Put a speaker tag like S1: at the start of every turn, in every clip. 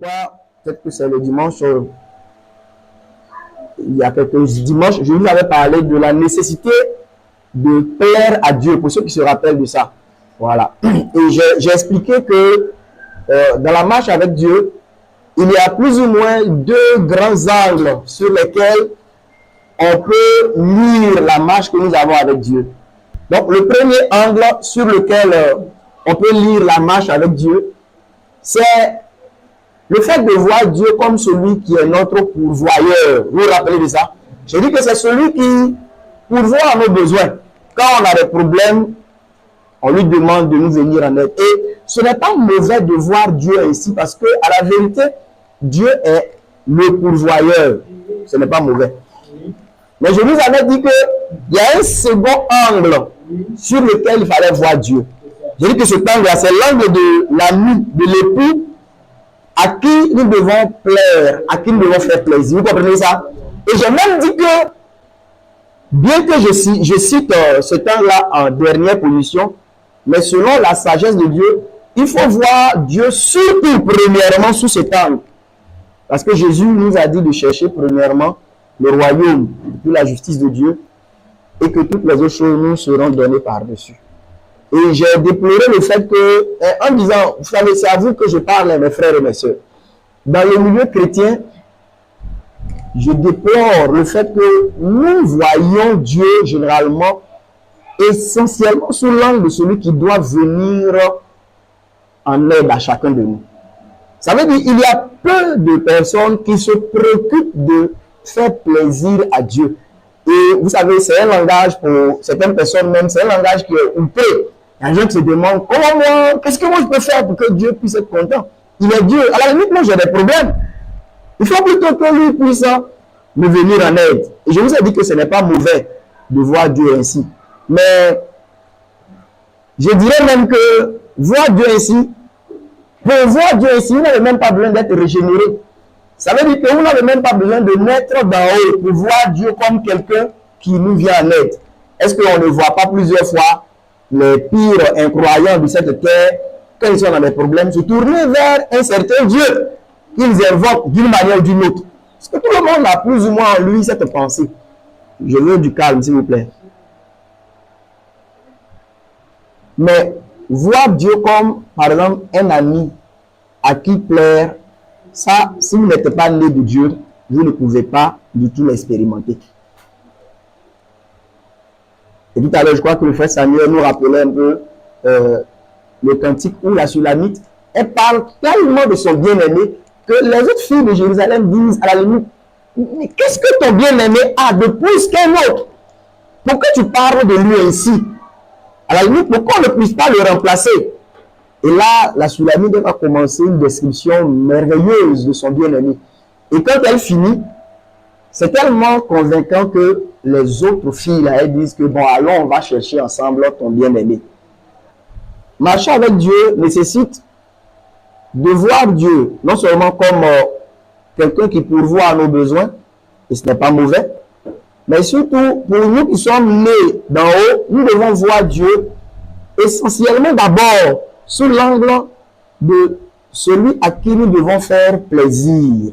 S1: crois, peut-être que c'est le dimanche, il y a quelques dimanches, je vous avais parlé de la nécessité de plaire à Dieu, pour ceux qui se rappellent de ça. Voilà. Et j'ai expliqué que dans la marche avec Dieu, il y a plus ou moins deux grands angles sur lesquels on peut lire la marche que nous avons avec Dieu. Donc, le premier angle sur lequel on peut lire la marche avec Dieu, c'est le fait de voir Dieu comme celui qui est notre pourvoyeur. Vous vous rappelez de ça? Je dis que c'est celui qui pourvoit à nos besoins. Quand on a des problèmes, on lui demande de nous venir en aide. Et ce n'est pas mauvais de voir Dieu ainsi, parce que à la vérité, Dieu est le pourvoyeur. Ce n'est pas mauvais. Mais je vous avais dit qu'il y a un second angle sur lequel il fallait voir Dieu. Je dis que cet angle-là, c'est l'angle de l'ami, de l'époux, à qui nous devons plaire, à qui nous devons faire plaisir. Vous comprenez ça? Et j'ai même dit que, bien que je cite cet angle-là en dernière position, mais selon la sagesse de Dieu, il faut voir Dieu surtout premièrement sous cet angle. Parce que Jésus nous a dit de chercher premièrement le royaume, puis la justice de Dieu, et que toutes les autres choses nous seront données par-dessus. Et j'ai déploré le fait que, en disant, vous savez, c'est à vous que je parle, mes frères et mes sœurs. Dans le milieu chrétien, je déplore le fait que nous voyons Dieu généralement essentiellement sous l'angle de celui qui doit venir en aide à chacun de nous. Ça veut dire qu'il y a peu de personnes qui se préoccupent de faire plaisir à Dieu. Et vous savez, c'est un langage pour certaines personnes même, c'est un langage qui est honteux. Il y a des gens qui se demandent, comment moi, qu'est-ce que moi je peux faire pour que Dieu puisse être content? Il est Dieu. À la limite, moi j'ai des problèmes. Il faut plutôt que lui puisse me venir en aide. Et je vous ai dit que ce n'est pas mauvais de voir Dieu ainsi. Mais je dirais même que voir Dieu ainsi, pour voir Dieu ainsi, vous n'avez même pas besoin d'être régénéré. Ça veut dire que vous n'avez même pas besoin de naître d'en haut pour voir Dieu comme quelqu'un qui nous vient en aide. Est-ce qu'on ne voit pas plusieurs fois les pires incroyants de cette terre, quand ils sont dans des problèmes, se tourner vers un certain Dieu qu'ils invoquent d'une manière ou d'une autre? Parce que tout le monde a plus ou moins en lui cette pensée. Je veux du calme, s'il vous plaît. Mais voir Dieu comme, par exemple, un ami à qui plaire, ça, si vous n'êtes pas né de Dieu, vous ne pouvez pas du tout l'expérimenter. Et tout à l'heure, je crois que le frère Samuel nous rappelait un peu le cantique où la Sulamite, elle parle tellement de son bien-aimé que les autres filles de Jérusalem disent à la limite, mais qu'est-ce que ton bien-aimé a de plus qu'un autre? Pourquoi tu parles de lui ainsi? À la limite, pourquoi on ne puisse pas le remplacer? Et là, la Sulamite va commencer une description merveilleuse de son bien-aimé. Et quand elle finit, c'est tellement convaincant que les autres filles, là, elles disent que bon, allons, on va chercher ensemble ton bien-aimé. Marcher avec Dieu nécessite de voir Dieu, non seulement comme quelqu'un qui pourvoit à nos besoins, et ce n'est pas mauvais, mais surtout pour nous qui sommes nés d'en haut, nous devons voir Dieu essentiellement d'abord sous l'angle de celui à qui nous devons faire plaisir.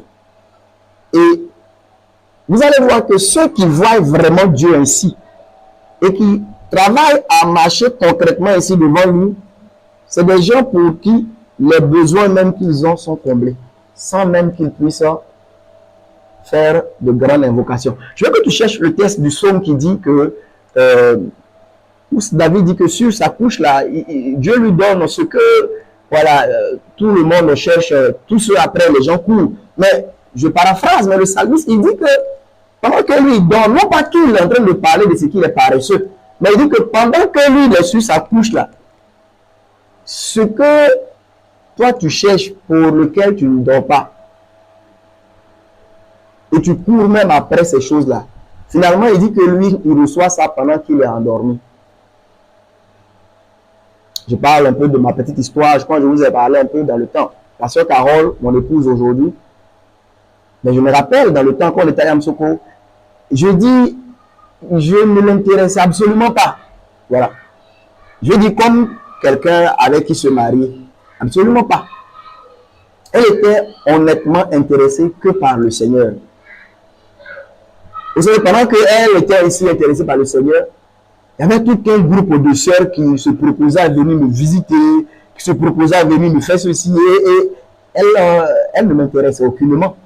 S1: Et vous allez voir que ceux qui voient vraiment Dieu ainsi et qui travaillent à marcher concrètement ici devant lui, c'est des gens pour qui les besoins même qu'ils ont sont comblés, sans même qu'ils puissent faire de grandes invocations. Je veux que tu cherches le texte du psaume qui dit que David dit que sur sa couche là, Dieu lui donne ce que voilà, tout le monde cherche, tout ce après les gens courent. Mais je paraphrase, mais le psalmiste il dit que pendant que lui donne, non pas qu'il est en train de parler de ce qu'il est paresseux, mais il dit que pendant que lui il est sur sa couche là, ce que toi tu cherches pour lequel tu ne dors pas, et tu cours même après ces choses-là, finalement il dit que lui il reçoit ça pendant qu'il est endormi. Je parle un peu de ma petite histoire, je crois que je vous ai parlé un peu dans le temps. La sœur Carole, mon épouse aujourd'hui, mais je me rappelle dans le temps qu'on était à Amsoko, je dis, je ne l'intéressais absolument pas. Voilà. Je dis comme quelqu'un avec qui se marie, absolument pas. Elle était honnêtement intéressée que par le Seigneur. Vous savez, pendant qu'elle était aussi intéressée par le Seigneur, il y avait tout un groupe de sœurs qui se proposaient à venir me visiter, qui se proposaient à venir me faire ceci, et elle ne m'intéressait aucunement.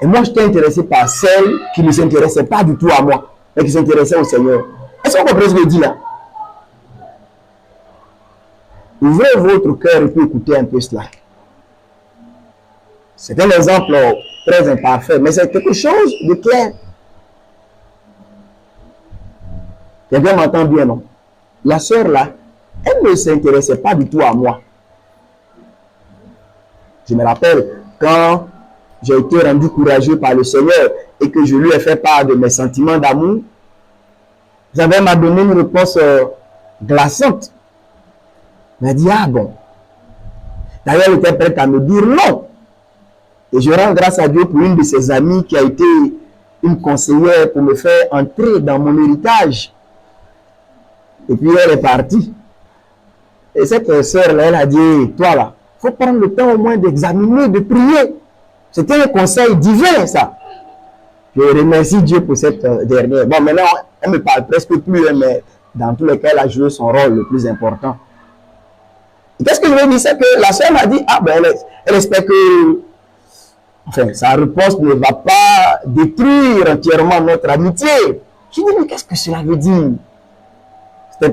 S1: Et moi, j'étais intéressé par celle qui ne s'intéressait pas du tout à moi, mais qui s'intéressait au Seigneur. Est-ce qu'on comprend ce que je dis là? Ouvrez votre cœur et puis écoutez un peu cela. C'est un exemple très imparfait, mais c'est quelque chose de clair. Quelqu'un m'entend bien, non? La sœur là, elle ne s'intéressait pas du tout à moi. Je me rappelle quand j'ai été rendu courageux par le Seigneur et que je lui ai fait part de mes sentiments d'amour, j'avais m'a donné une réponse glaçante. Il m'a dit, ah bon. D'ailleurs, elle était prête à me dire non. Et je rends grâce à Dieu pour une de ses amies qui a été une conseillère pour me faire entrer dans mon héritage. Et puis elle est partie. Et cette sœur-là, elle a dit, toi là, il faut prendre le temps au moins d'examiner, de prier. C'était un conseil divin, ça. Je remercie Dieu pour cette dernière. Bon, maintenant, elle ne me parle presque plus, mais dans tous les cas, elle a joué son rôle le plus important. Qu'est-ce que je veux dire? C'est que la sœur m'a dit, ah ben, elle espère que, enfin, sa réponse ne va pas détruire entièrement notre amitié. Je dis, mais qu'est-ce que cela veut dire?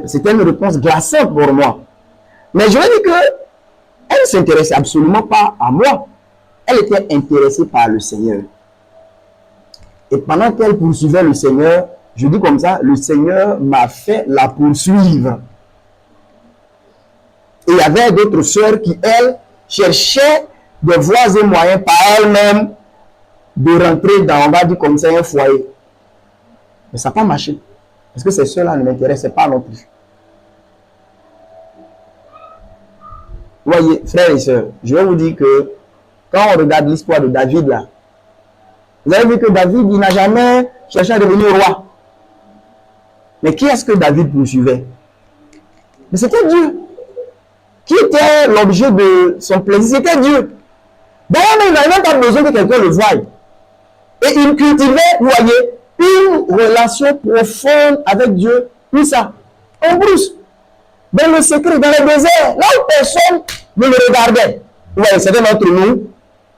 S1: C'était une réponse glaçante pour moi. Mais je veux dire qu'elle ne s'intéressait absolument pas à moi. Elle était intéressée par le Seigneur. Et pendant qu'elle poursuivait le Seigneur, je dis comme ça, le Seigneur m'a fait la poursuivre. Et il y avait d'autres sœurs qui, elles, cherchaient des voies et moyens par elles-mêmes de rentrer dans, on va dire comme ça, un foyer. Mais ça n'a pas marché. Parce que ces sœurs-là ne m'intéressaient pas non plus. Vous voyez, frères et sœurs, je vais vous dire que quand on regarde l'histoire de David, là, vous avez vu que David, il n'a jamais cherché à devenir roi. Mais qui est-ce que David poursuivait? Mais c'était Dieu. Qui était l'objet de son plaisir? C'était Dieu. D'ailleurs, il n'avait même pas besoin que quelqu'un le voie. Et il cultivait, vous voyez, une relation profonde avec Dieu. Où ça? En brousse. Dans le secret, dans le désert, là où personne ne le regardait. Vous voyez, c'est d'entre nous,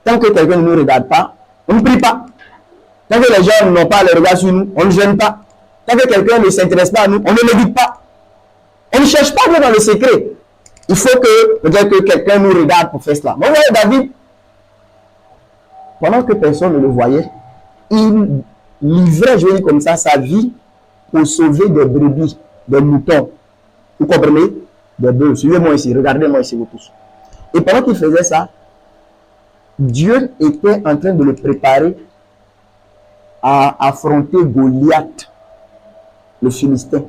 S1: tant que quelqu'un ne nous regarde pas, on ne prie pas. Tant que les gens n'ont pas le regard sur nous, on ne gêne pas. Tant que quelqu'un ne s'intéresse pas à nous, on ne médite pas. On ne cherche pas Dieu dans le secret. Il faut que peut-être que quelqu'un nous regarde pour faire cela. Mais vous voyez, David, pendant que personne ne le voyait, il livrait, je vais dire comme ça, sa vie pour sauver des brebis, des moutons. Vous comprenez? Des bœufs. Suivez-moi ici, regardez-moi ici, vous tous. Et pendant qu'il faisait ça, Dieu était en train de le préparer à affronter Goliath, le Philistin.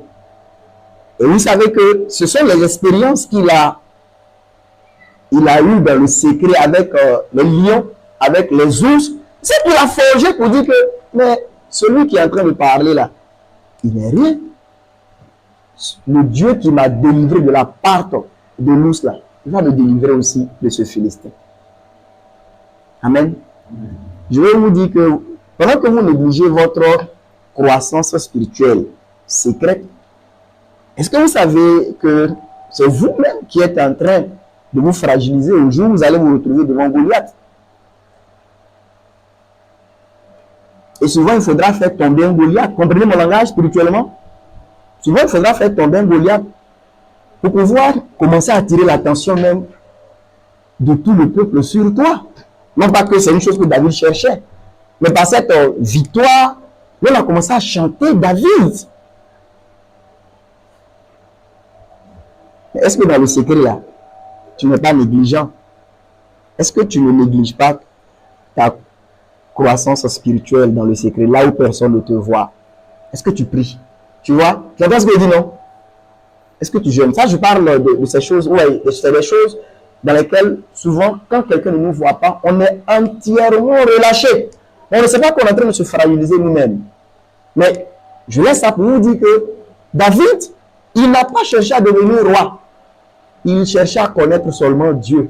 S1: Et vous savez que ce sont les expériences qu'il a eues dans le secret avec les lions, avec les ours. C'est qu'il a forgé pour dire que, mais celui qui est en train de parler là, il n'est rien. Le Dieu qui m'a délivré de la part de l'ours là, il va me délivrer aussi de ce Philistin. Amen. Je vais vous dire que pendant que vous négligez votre croissance spirituelle secrète, est-ce que vous savez que c'est vous-même qui êtes en train de vous fragiliser au jour où vous allez vous retrouver devant Goliath? Et souvent, il faudra faire tomber un Goliath. Comprenez mon langage spirituellement? Souvent, il faudra faire tomber un Goliath pour pouvoir commencer à attirer l'attention même de tout le peuple sur toi. Non pas que c'est une chose que David cherchait, mais par cette victoire, on a commencé à chanter David. Est-ce que dans le secret là, tu n'es pas négligent? Est-ce que tu ne négliges pas ta croissance spirituelle dans le secret, là où personne ne te voit? Est-ce que tu pries? Tu vois? Tu entends ce que je dis, non? Est-ce que tu jeûnes? Ça, je parle de ces choses, ouais, c'est des choses dans lesquelles, souvent, quand quelqu'un ne nous voit pas, on est entièrement relâché. On ne sait pas qu'on est en train de se fragiliser nous-mêmes. Mais je laisse ça pour vous dire que David, il n'a pas cherché à devenir roi. Il cherchait à connaître seulement Dieu.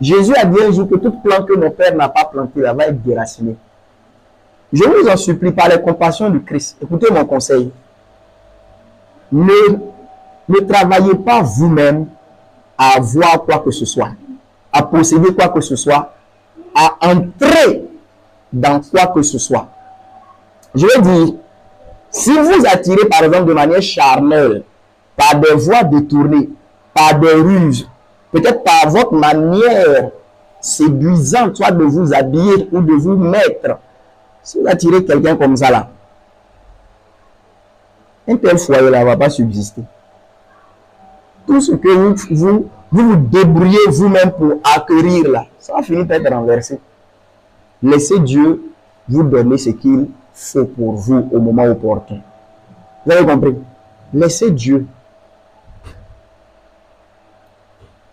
S1: Jésus a dit un jour que toute plante que mon Père n'a pas plantée, elle va être déracinée. Je vous en supplie par les compassions du Christ. Écoutez mon conseil. Ne travaillez pas vous-même à avoir quoi que ce soit, à posséder quoi que ce soit, à entrer dans quoi que ce soit. Je veux dire, si vous attirez par exemple de manière charnelle, par des voies détournées, par des ruses, peut-être par votre manière séduisante, soit de vous habiller ou de vous mettre, si vous attirez quelqu'un comme ça là, un tel foyer là ne va pas subsister. Tout ce que vous débrouillez vous-même pour acquérir là, ça va finir par être renversé. Laissez Dieu vous donner ce qu'il faut pour vous au moment opportun. Vous avez compris? Laissez Dieu.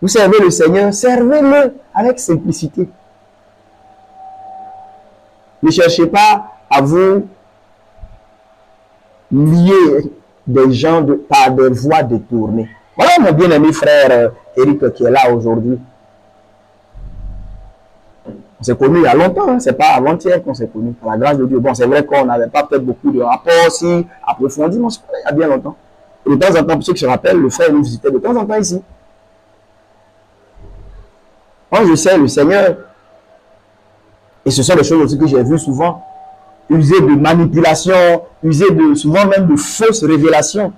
S1: Vous servez le Seigneur, servez-le avec simplicité. Ne cherchez pas à vous lier des gens par des voies détournées. Voilà mon bien-aimé frère Eric qui est là aujourd'hui. On s'est connus il y a longtemps, hein? C'est pas avant-hier qu'on s'est connus, par la grâce de Dieu. Bon, c'est vrai qu'on n'avait pas peut-être beaucoup de rapports aussi approfondis, mais on se connaît il y a bien longtemps. Et de temps en temps, pour ceux qui se rappellent, le frère nous visitait de temps en temps ici. Quand je sais le Seigneur, et ce sont des choses aussi que j'ai vues souvent, user de manipulation, user de souvent même de fausses révélations,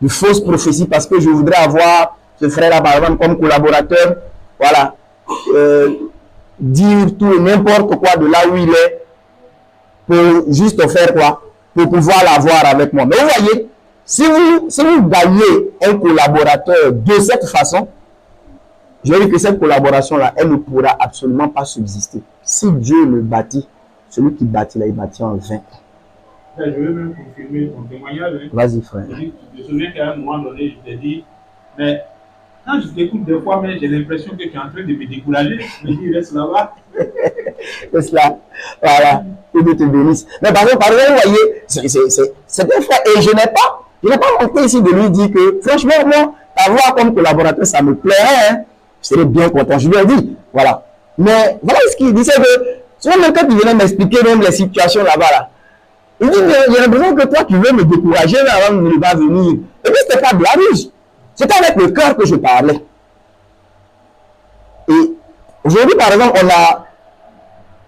S1: de fausses prophéties, parce que je voudrais avoir ce frère-là, par exemple, comme collaborateur, voilà, dire tout et n'importe quoi de là où il est, pour juste faire quoi? Pour pouvoir l'avoir avec moi. Mais vous voyez, si vous gagnez un collaborateur de cette façon, je veux dire que cette collaboration-là, elle ne pourra absolument pas subsister. Si Dieu le bâtit, celui qui bâtit là, il bâtit en vain.
S2: Je veux même confirmer ton témoignage. Hein.
S1: Vas-y, frère.
S2: Je me souviens qu'à un moment donné, je t'ai dit, mais quand je t'écoute des fois, mais j'ai l'impression que tu es en train de me décourager. Je me dis, reste là-bas.
S1: Reste là. Voilà. Que Dieu te bénisse. Mais par exemple, vous voyez, c'est un frère. Et je n'ai pas manqué ici de lui dire que, franchement, moi, avoir comme collaborateur, ça me plairait. Hein. Je serais bien content. Je lui ai dit, voilà. Mais voilà ce qu'il disait que, souvent, même quand il venait m'expliquer même les situations là-bas, là, il dit, j'ai l'impression que toi, tu veux me décourager avant de ne pas venir. Et puis, c'était pas de la ruse. C'était avec le cœur que je parlais. Et aujourd'hui, par exemple, on a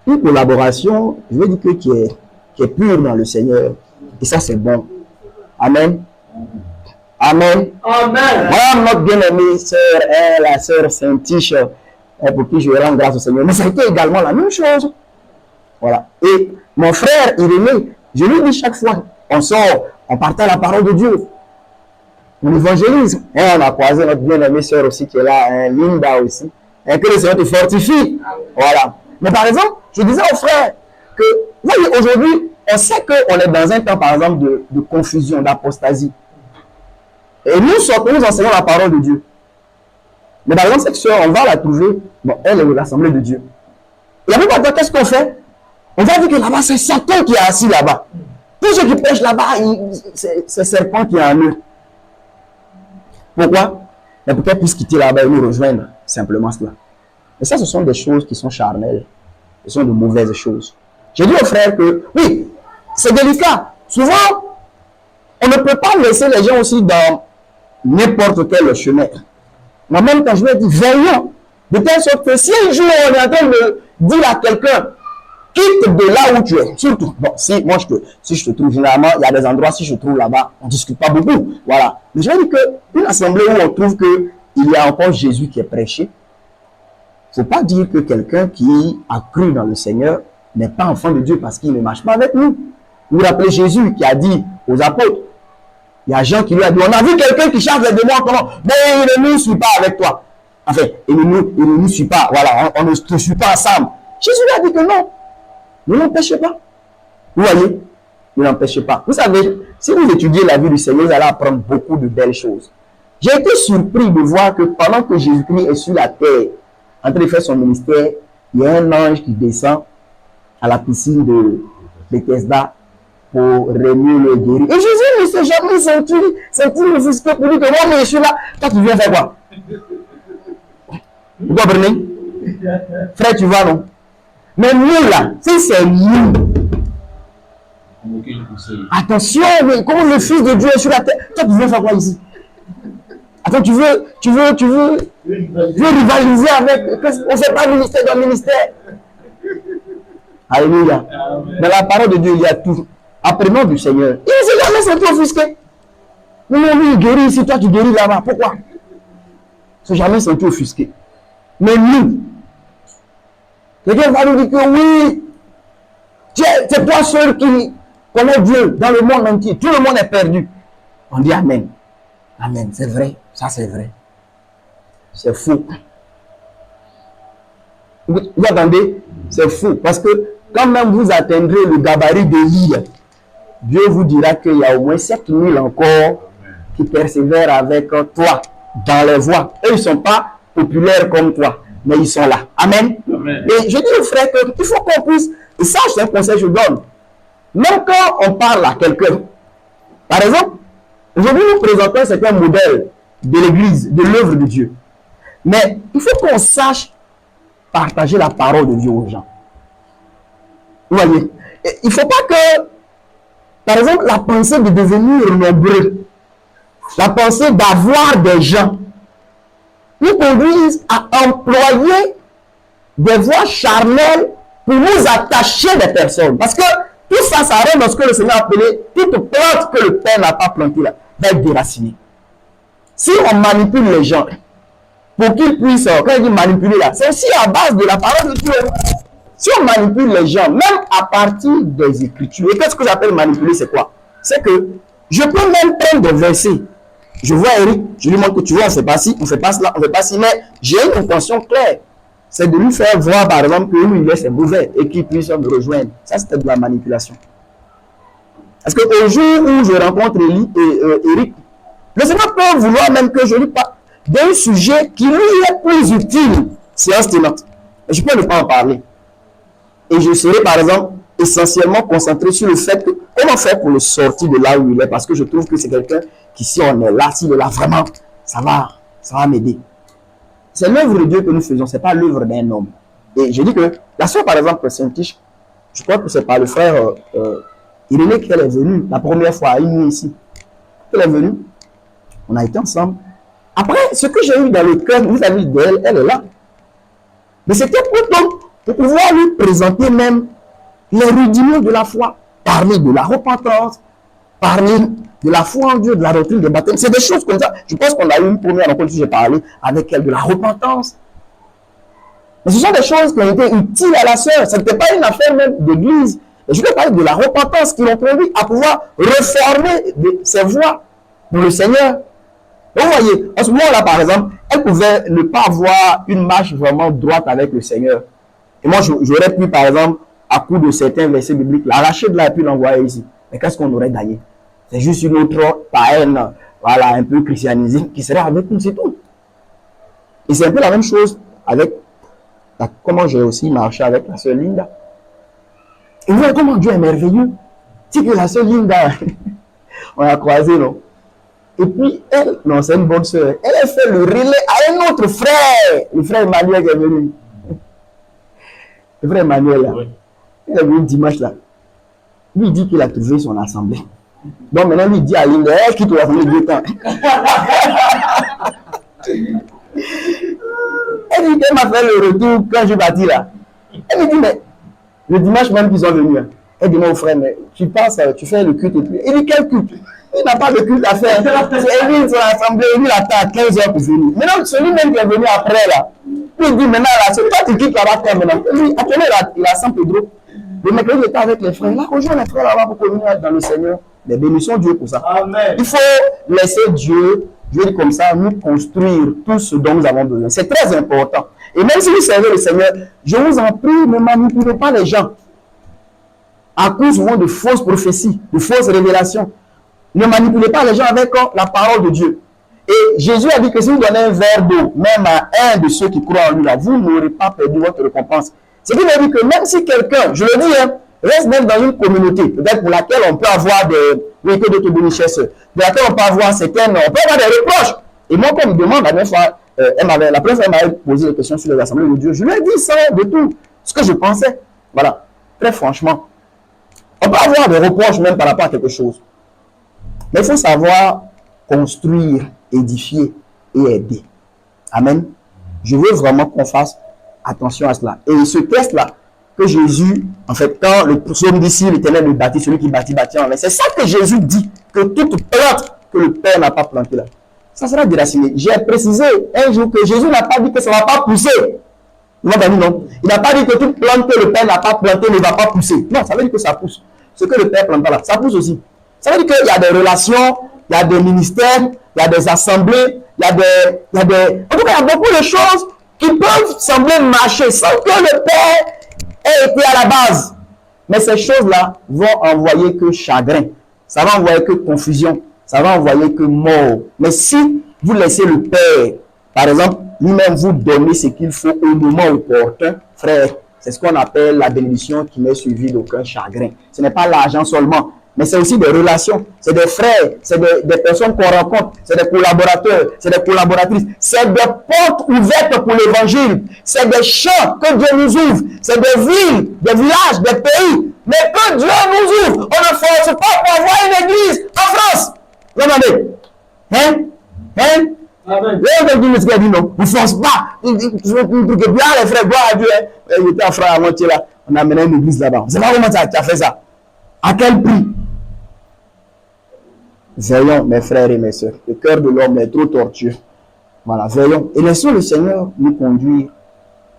S1: une collaboration, je veux dire que qui est pure dans le Seigneur. Et ça, c'est bon. Amen. Amen.
S2: Amen.
S1: Voilà notre bien-aimée sœur, la sœur Saint-Tiche, pour qui je rends grâce au Seigneur. Mais ça a été également la même chose. Voilà. Et mon frère Irénée, je lui dis chaque fois, on sort, on partage la parole de Dieu. On évangélise. Et on a croisé notre bien-aimée sœur aussi qui est là, hein, Linda aussi. Et que le Seigneur te fortifie. Voilà. Mais par exemple, je disais aux frères que, voyez, aujourd'hui, on sait qu'on est dans un temps, par exemple, de confusion, d'apostasie. Et nous sortons, nous enseignons la parole de Dieu. Mais par exemple, cette sœur, on va la trouver, bon, elle est de l'Assemblée de Dieu. Et la plupart du temps, qu'est-ce qu'on fait? On va dire que là-bas, c'est Satan qui est assis là-bas. Tous ceux qui pêchent là-bas, c'est serpent qui est en eux. Pourquoi? Mais peut-être puisse quitter là-bas et nous rejoindre. Simplement cela. Et ça, ce sont des choses qui sont charnelles. Ce sont de mauvaises choses. J'ai dit aux frères que, oui, c'est délicat. Souvent, on ne peut pas laisser les gens aussi dans n'importe quel chemin. Moi-même, quand je lui ai dit, veillons, de telle sorte que si un jour on est en train de dire à quelqu'un, quitte de là où tu es, surtout, bon, si je te trouve généralement, il y a des endroits, si je trouve là-bas, on ne discute pas beaucoup, voilà. Mais je veux dire qu'une assemblée où on trouve qu'il y a encore Jésus qui est prêché, il ne faut pas dire que quelqu'un qui a cru dans le Seigneur n'est pas enfant de Dieu parce qu'il ne marche pas avec nous. Vous vous rappelez Jésus qui a dit aux apôtres, il y a Jean qui lui a dit, on a vu quelqu'un qui charge les démons, comment? Mais il ne nous suit pas avec toi. Enfin, il ne nous suit pas, voilà, on ne te suit pas ensemble. Jésus lui a dit que non, ne l'empêchez pas. Vous voyez, ne l'empêchez pas. Vous savez, si vous étudiez la vie du Seigneur, vous allez apprendre beaucoup de belles choses. J'ai été surpris de voir que pendant que Jésus-Christ est sur la terre, en train de faire son ministère, il y a un ange qui descend à la piscine de Bethesda pour remuer le guéri. Et Jésus ne s'est jamais senti offusqué pour dire que moi, je suis là. Toi, tu viens faire quoi? Vous comprenez? Frère, tu vois, non? Mais nous, là, si c'est nous, attention, mais comment le Fils de Dieu est sur la terre? Toi, tu veux faire quoi ici? Attends, tu veux rivaliser avec... On ne fait pas ministère dans le ministère. Alléluia. Dans la parole de Dieu, il y a tout. Apprenons du Seigneur. Il ne s'est jamais senti offusqué. Non, lui, il guérit ici, toi, tu guéris là-bas. Pourquoi? Il ne s'est jamais senti offusqué. Mais nous, quelqu'un va nous dire que oui, c'est toi seul qui connais Dieu dans le monde entier. Tout le monde est perdu. On dit Amen. Amen, c'est vrai. Ça, c'est vrai. C'est faux. Vous attendez? C'est faux. Parce que quand même vous atteindrez le gabarit de l'île, Dieu vous dira qu'il y a au moins 7000 encore qui persévèrent avec toi dans les voies. Eux, ils ne sont pas populaires comme toi, mais ils sont là. Amen.
S2: Amen.
S1: Et je dis aux frères qu'il faut qu'on puisse, et ça, c'est un conseil que je donne. Même quand on parle à quelqu'un, par exemple, aujourd'hui, nous présentons certains modèles de l'Église, de l'œuvre de Dieu. Mais il faut qu'on sache partager la parole de Dieu aux gens. Vous voyez, il ne faut pas que, par exemple, la pensée de devenir nombreux, la pensée d'avoir des gens, nous conduise à employer des voies charnelles pour nous attacher des personnes. Parce que tout ça, ça rend dans ce que le Seigneur a appelé toute plante que le Père n'a pas plantée là, va être déracinée. Si on manipule les gens, pour qu'ils puissent, quand il dit manipuler là, c'est aussi à base de la parole de Dieu. Si on manipule les gens, même à partir des Écritures, et qu'est-ce que j'appelle manipuler, c'est quoi? C'est que je peux même prendre des versets. Je vois Eric, je lui montre que tu vois, on ne fait pas ci, on ne fait pas cela, on ne fait pas ci, mais j'ai une intention claire. C'est de lui faire voir, par exemple, que lui, il est mauvais et qu'il puisse me rejoindre. Ça, c'était de la manipulation. Parce qu'au jour où je rencontre Eric, le Seigneur peut vouloir même que je lui parle d'un sujet qui lui est plus utile, séance tenante. Mais je peux ne pas en parler. Et je serai, par exemple, essentiellement concentré sur le fait que comment faire pour le sortir de là où il est, parce que je trouve que c'est quelqu'un qui, si on est là, s'il est là vraiment, ça va m'aider. C'est l'œuvre de Dieu que nous faisons, ce n'est pas l'œuvre d'un homme. Et je dis que la soeur, par exemple, Saint-Tiche, je crois que c'est par le frère Irénée qu'elle est venue la première fois à une nuit ici. Elle est venue, on a été ensemble. Après, ce que j'ai eu dans le cœur, vous avez vu d'elle, elle est là. Mais c'était pour pouvoir lui présenter même les rudiments de la foi, parler de la repentance, parler de la foi en Dieu, de la doctrine des baptêmes. C'est des choses comme ça. Je pense qu'on a eu une première rencontre, j'ai parlé avec elle de la repentance. Mais ce sont des choses qui ont été utiles à la sœur. Ce n'était pas une affaire même d'église. Je voulais parler de la repentance qui l'ont conduit à pouvoir reformer ses voies pour le Seigneur. Vous voyez, en ce moment-là, par exemple, elle pouvait ne pas avoir une marche vraiment droite avec le Seigneur. Et moi, j'aurais pu, par exemple, à coup de certains versets bibliques, l'arracher de là et puis l'envoyer ici. Mais qu'est-ce qu'on aurait gagné? C'est juste une autre païenne, voilà, un peu christianisée, qui serait avec nous, c'est tout. Et c'est un peu la même chose avec comment j'ai aussi marché avec la sœur Linda. Et vous voyez comment Dieu est merveilleux. C'est que la sœur Linda, on l'a croisée, non? Et puis, elle, non, c'est une bonne sœur, elle a fait le relais à un autre frère, le frère Emmanuel qui est venu. Le frère Emmanuel, là, oui. Il est venu dimanche, là. Lui, il dit qu'il a trouvé son assemblée. Donc, maintenant, lui, il dit à Linda, elle quitte l'assemblée de temps. Elle dit qu'elle m'a fait le retour quand je bâtis, là. Elle me dit, mais le dimanche même qu'ils sont venus, hein. Elle dit, mon frère, mais tu passes, tu fais le culte et puis. Il dit, quel culte? Il n'a pas de culte à faire. C'est lui, son assemblée, lui, il attend à 15 h pour venir. Maintenant, celui-même qui est venu après, là, lui, il dit, maintenant, là, c'est toi qui quittes là-bas, toi, maintenant. Lui, attendez, il a San Pedro. Le mercredi, il était avec les frères. Là, rejoint les frères là-bas pour communier dans le Seigneur. Mais bénissons Dieu pour ça. Amen. Il faut laisser Dieu, je dis comme ça, nous construire tout ce dont nous avons besoin. C'est très important. Et même si vous servez le Seigneur, je vous en prie, ne manipulez pas les gens. À cause souvent de fausses prophéties, de fausses révélations. Ne manipulez pas les gens avec la parole de Dieu. Et Jésus a dit que si vous donnez un verre d'eau, même à un de ceux qui croient en lui, là, vous n'aurez pas perdu votre récompense. C'est qu'il a dit que même si quelqu'un, je le dis, hein, reste même dans une communauté, peut-être pour laquelle on peut avoir des, oui, que de te bénir, chère sœur, de laquelle on peut avoir certaines, on peut avoir des reproches. Et moi, quand on me demande, la dernière fois, la première fois, elle m'avait posé des questions sur les assemblées de Dieu. Je lui ai dit ça de tout, ce que je pensais. Voilà, très franchement. On peut avoir des reproches même par rapport à quelque chose. Mais il faut savoir construire, édifier et aider. Amen. Je veux vraiment qu'on fasse attention à cela. Et ce test-là, que Jésus, en fait, quand le psaume dit si l'Éternel le bâtit, celui qui bâtit, bâtit en vain. C'est ça que Jésus dit, que toute plante que le Père n'a pas plantée là, ça sera déraciné. J'ai précisé un jour que Jésus n'a pas dit que ça ne va pas pousser. Non. Il n'a pas dit que toute plante que le Père n'a pas plantée ne va pas pousser. Non, ça veut dire que ça pousse. Ce que le Père plante là, ça pousse aussi. Ça veut dire qu'il y a des relations, il y a des ministères, il y a des assemblées, il y a des... En tout cas, il y a beaucoup de choses qui peuvent sembler marcher sans que le Père ait été à la base. Mais ces choses-là vont envoyer que chagrin. Ça va envoyer que confusion. Ça va envoyer que mort. Mais si vous laissez le Père, par exemple, lui-même vous donner ce qu'il faut au moment opportun, frère, c'est ce qu'on appelle la bénédiction qui n'est suivie d'aucun chagrin. Ce n'est pas l'argent seulement, mais c'est aussi des relations, c'est des frères, c'est des personnes qu'on rencontre, c'est des collaborateurs, c'est des collaboratrices, c'est des portes ouvertes pour l'évangile, c'est des champs que Dieu nous ouvre, c'est des villes, des villages, des pays, mais que Dieu nous ouvre. On ne force pas pour avoir une église en France. Regardez. Amen. Dit non, ne force pas. Bien les frères, gloire à Dieu. Il était en frère à moitié là. On a amené une église là-bas. C'est pas comment tu as fait ça. À quel prix? Veillons, mes frères et mes sœurs. Le cœur de l'homme est trop tortueux. Voilà, veillons. Et laissons le Seigneur nous conduire.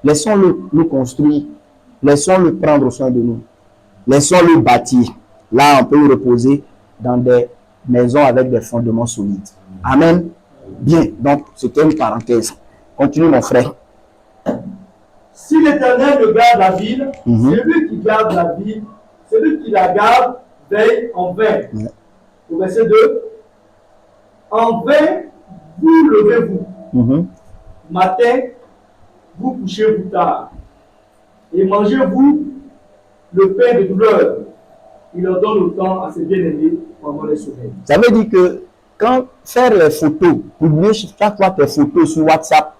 S1: Laissons-le nous construire. Laissons-le prendre soin de nous. Laissons-le bâtir. Là, on peut le reposer dans des maisons avec des fondements solides. Amen. Bien, donc c'était une parenthèse. Continue mon frère.
S3: Si l'Éternel ne garde la ville, celui qui garde la ville, celui qui la garde, veille en vain. Au verset 2. En vain, vous levez-vous. Matin, vous couchez-vous tard. Et mangez-vous le pain de douleur. Il leur donne autant à ses bien-aimés pendant les sommeils.
S1: Ça veut dire que quand faire les photos, publier chaque fois tes photos sur WhatsApp,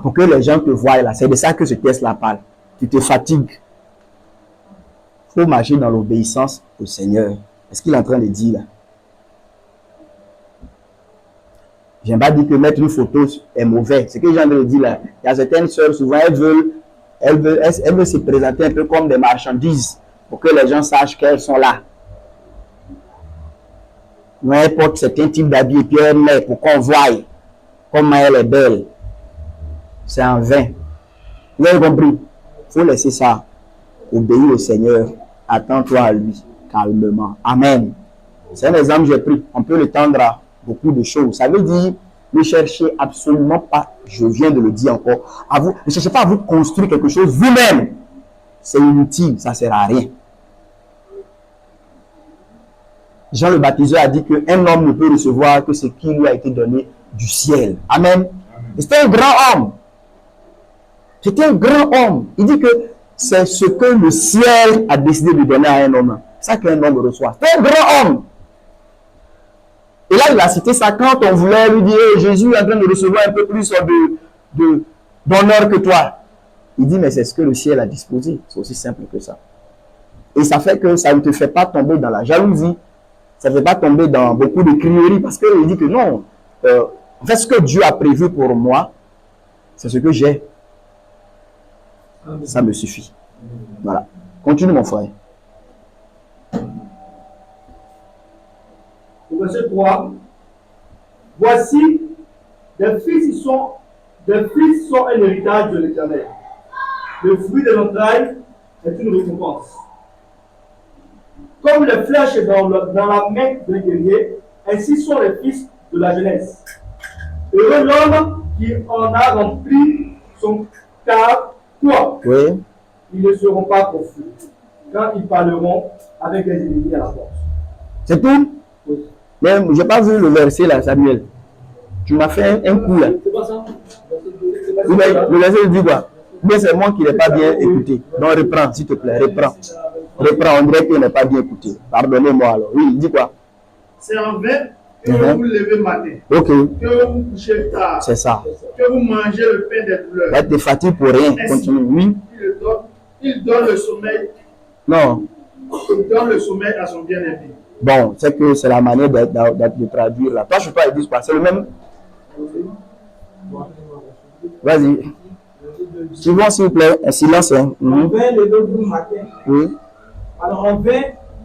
S1: pour que les gens te voient là, c'est de ça que ce texte-là parle. Tu te fatigues. Il faut marcher dans l'obéissance au Seigneur. Est-ce qu'il est en train de dire là? Je n'ai pas dit que mettre une photo est mauvais. Ce que j'ai envie de dire là, il y a certaines sœurs, souvent, elles veulent se présenter un peu comme des marchandises pour que les gens sachent qu'elles sont là. N'importe certains types d'habits et puis elle met pour qu'on voie comment elle est belle. C'est en vain. Vous avez compris? Il faut laisser ça. Obéir au Seigneur. Attends-toi à lui calmement. Amen. C'est un exemple que j'ai pris. On peut l'étendre à beaucoup de choses. Ça veut dire ne cherchez absolument pas, je viens de le dire encore, à vous, ne cherchez pas à vous construire quelque chose vous-même. C'est inutile, ça ne sert à rien. Jean le baptiseur a dit qu'un homme ne peut recevoir que ce qui lui a été donné du ciel. Amen. C'était un grand homme. C'était un grand homme. Il dit que c'est ce que le ciel a décidé de donner à un homme. C'est ça qu'un homme reçoit. C'est un grand homme. Et là, il a cité ça quand on voulait lui dire Jésus est en train de recevoir un peu plus d'honneur que toi. Il dit mais c'est ce que le ciel a disposé. C'est aussi simple que ça. Et ça fait que ça ne te fait pas tomber dans la jalousie. Ça ne fait pas tomber dans beaucoup de crieries parce qu'il dit que non. En fait, ce que Dieu a prévu pour moi, c'est ce que j'ai. Ça me suffit. Voilà. Continue mon frère.
S3: Au verset 3. Voici, des fils sont un héritage de l'Éternel. Le fruit de l'entraille est une récompense. Comme les flèches dans la main d'un guerrier, ainsi sont les fils de la jeunesse. Heureux l'homme qui en a rempli son car, quoi?
S1: Oui.
S3: Ils ne seront pas confus quand ils parleront avec les ennemis à la porte.
S1: C'est tout?
S3: Oui.
S1: Mais je n'ai pas vu le verset là, Samuel. Tu m'as fait un coup là.
S3: C'est pas ça?
S1: Oui, mais le verset dit quoi? Mais c'est moi qui n'ai pas bien écouté. Donc reprends, s'il te plaît, reprends. Reprends, on dirait qu'il n'est pas bien écouté. Pardonnez-moi alors. Oui, il dit quoi?
S3: C'est en vain
S2: que vous vous levez matin,
S1: Ok,
S2: que vous vous couchez tard,
S1: c'est ça.
S2: que vous mangez le pain des douleurs.
S1: Va te fatiguer pour rien. Continue. Oui.
S2: Il donne le sommeil.
S1: Non.
S2: Il donne le sommeil à son bien-aimé.
S1: Bon, c'est que c'est la manière de traduire là. Toi, je ne peux pas dire quoi. C'est le même. Vas-y. Suivant, s'il vous plaît. Un silence. Hein.
S4: En vain, levez-vous matin.
S1: Oui.
S4: Alors, en vain,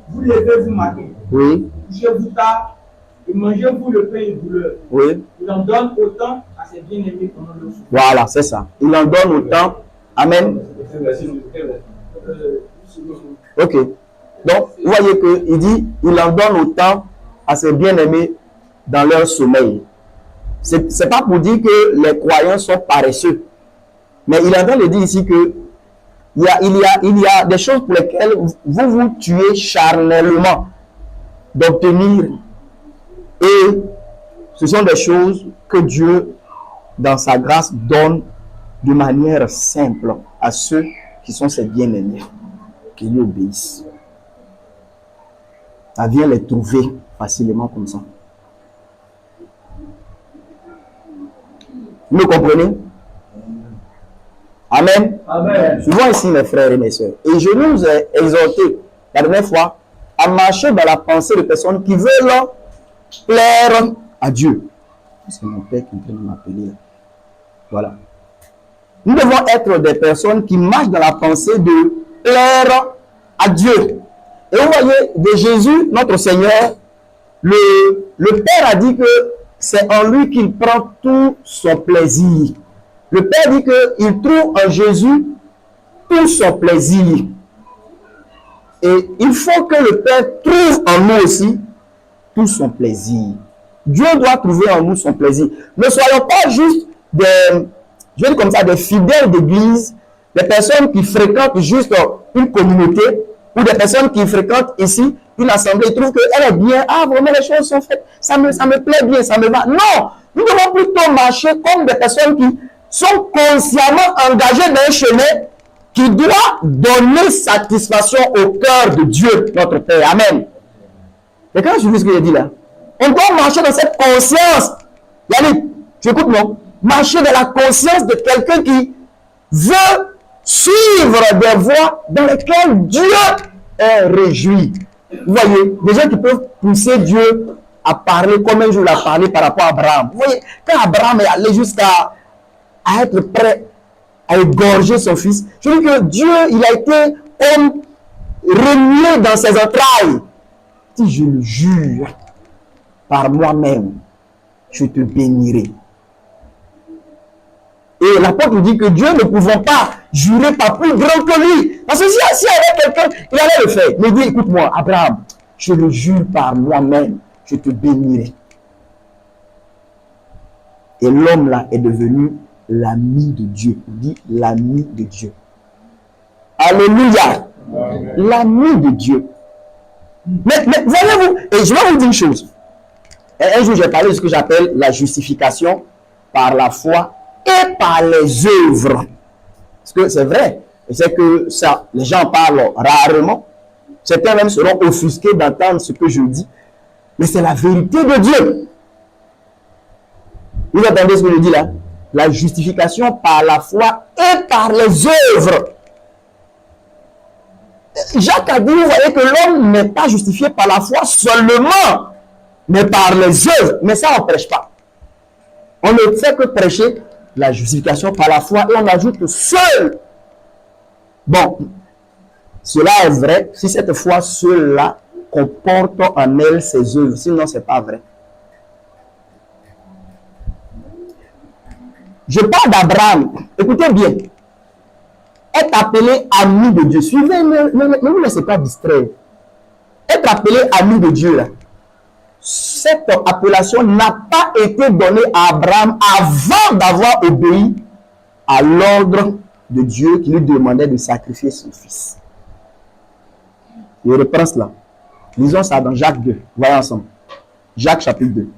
S4: vous levez-vous matin.
S1: Oui.
S4: Couchez-vous tard et mangez-vous le pain et douleur.
S1: Oui.
S4: Il en donne autant à ses bien-aimés pendant le souffle.
S1: Voilà, c'est ça. Il en donne autant. Amen. Ok. Donc, vous voyez qu'il dit, il en donne autant à ses bien-aimés dans leur sommeil. C'est pas pour dire que les croyants sont paresseux. Mais il est en train de dire ici que il y a des choses pour lesquelles vous tuez charnellement d'obtenir. Et ce sont des choses que Dieu, dans sa grâce, donne de manière simple à ceux qui sont ses bien-aimés, qui lui obéissent. Ça vient les trouver facilement comme ça. Vous me comprenez? Amen.
S3: Amen.
S1: Souvent ici, mes frères et mes soeurs. Et je nous ai exhorté la dernière fois à marcher dans la pensée de personnes qui veulent plaire à Dieu. C'est mon père qui est en train de m'appeler là. Voilà. Nous devons être des personnes qui marchent dans la pensée de plaire à Dieu. Et vous voyez, de Jésus, notre Seigneur, le Père a dit que c'est en lui qu'il prend tout son plaisir. Le Père dit qu'il trouve en Jésus tout son plaisir. Et il faut que le Père trouve en nous aussi tout son plaisir. Dieu doit trouver en nous son plaisir. Ne soyons pas juste des, je vais dire comme ça, des fidèles d'église, des personnes qui fréquentent juste une communauté, ou des personnes qui fréquentent ici une assemblée et trouvent qu'elle est bien. Ah, vraiment, les choses sont faites. Ça me plaît bien, ça me va. Non! Nous devons plutôt marcher comme des personnes qui sont consciemment engagées dans un chemin qui doit donner satisfaction au cœur de Dieu, notre Père. Amen. Et quand je dis ce que je dis là, on doit marcher dans cette conscience. Yannick, tu écoutes, non? Marcher dans la conscience de quelqu'un qui veut suivre des voies dans lesquelles Dieu est réjoui. Vous voyez, des gens qui peuvent pousser Dieu à parler comme un jour il a parlé par rapport à Abraham. Vous voyez, quand Abraham est allé jusqu'à être prêt à égorger son fils, je dis que Dieu, il a été comme remué dans ses entrailles. Si je le jure par moi-même, je te bénirai. Et l'apôtre dit que Dieu ne pouvant pas jurer par plus grand que lui. Parce que s'il y avait quelqu'un, il allait le faire. Mais il dit, écoute-moi, Abraham, je le jure par moi-même, je te bénirai. Et l'homme là est devenu l'ami de Dieu. Il dit l'ami de Dieu. Alléluia. L'ami de Dieu. Mais voyez-vous, et je vais vous dire une chose. Un jour, j'ai parlé de ce que j'appelle la justification par la foi et par les œuvres. Parce que c'est vrai, c'est que ça, les gens parlent rarement. Certains même seront offusqués d'entendre ce que je dis. Mais c'est la vérité de Dieu. Vous entendez ce que je dis là? La justification par la foi et par les œuvres. Jacques a dit, vous voyez que l'homme n'est pas justifié par la foi seulement, mais par les œuvres. Mais ça, on ne prêche pas. On ne fait que prêcher la justification par la foi et on ajoute seul. Bon, cela est vrai si cette foi seule-là comporte en elle ses œuvres. Sinon, ce n'est pas vrai. Je parle d'Abraham. Écoutez bien. Être appelé ami de Dieu. Suivez, ne vous laissez pas distraire. Être appelé ami de Dieu, là. Cette appellation n'a pas été donnée à Abraham avant d'avoir obéi à l'ordre de Dieu qui lui demandait de sacrifier son fils. Je reprends cela. Lisons ça dans Jacques 2. Voyons ensemble. Jacques chapitre 2.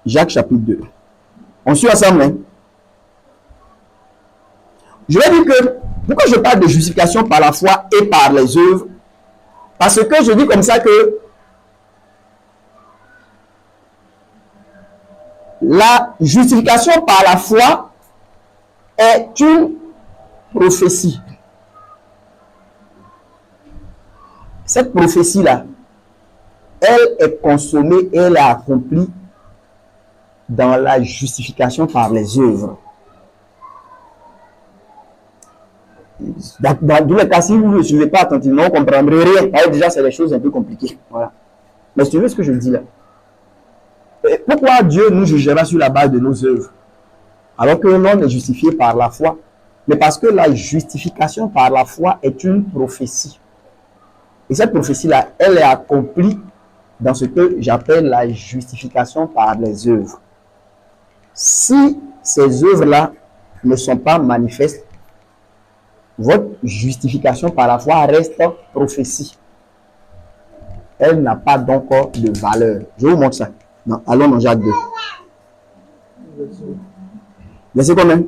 S1: Jacques chapitre 2. On suit ensemble, hein? Je vais dire que Pourquoi je parle de justification par la foi et par les œuvres? Parce que je dis comme ça que la justification par la foi est une prophétie. Cette prophétie-là, elle est consommée, elle est accomplie dans la justification par les œuvres. Dans tous les cas, si vous ne suivez pas attentivement, vous ne comprendrez rien. Alors déjà, c'est des choses un peu compliquées. Voilà. Mais suivez ce que je dis là. Et pourquoi Dieu nous jugera sur la base de nos œuvres? Alors que l'homme est justifié par la foi. Mais parce que la justification par la foi est une prophétie. Et cette prophétie-là, elle est accomplie dans ce que j'appelle la justification par les œuvres. Si ces œuvres-là ne sont pas manifestes, votre justification par la foi reste prophétie. Elle n'a pas donc de valeur. Je vous montre ça. Non, allons dans Jacques 2. Verset combien?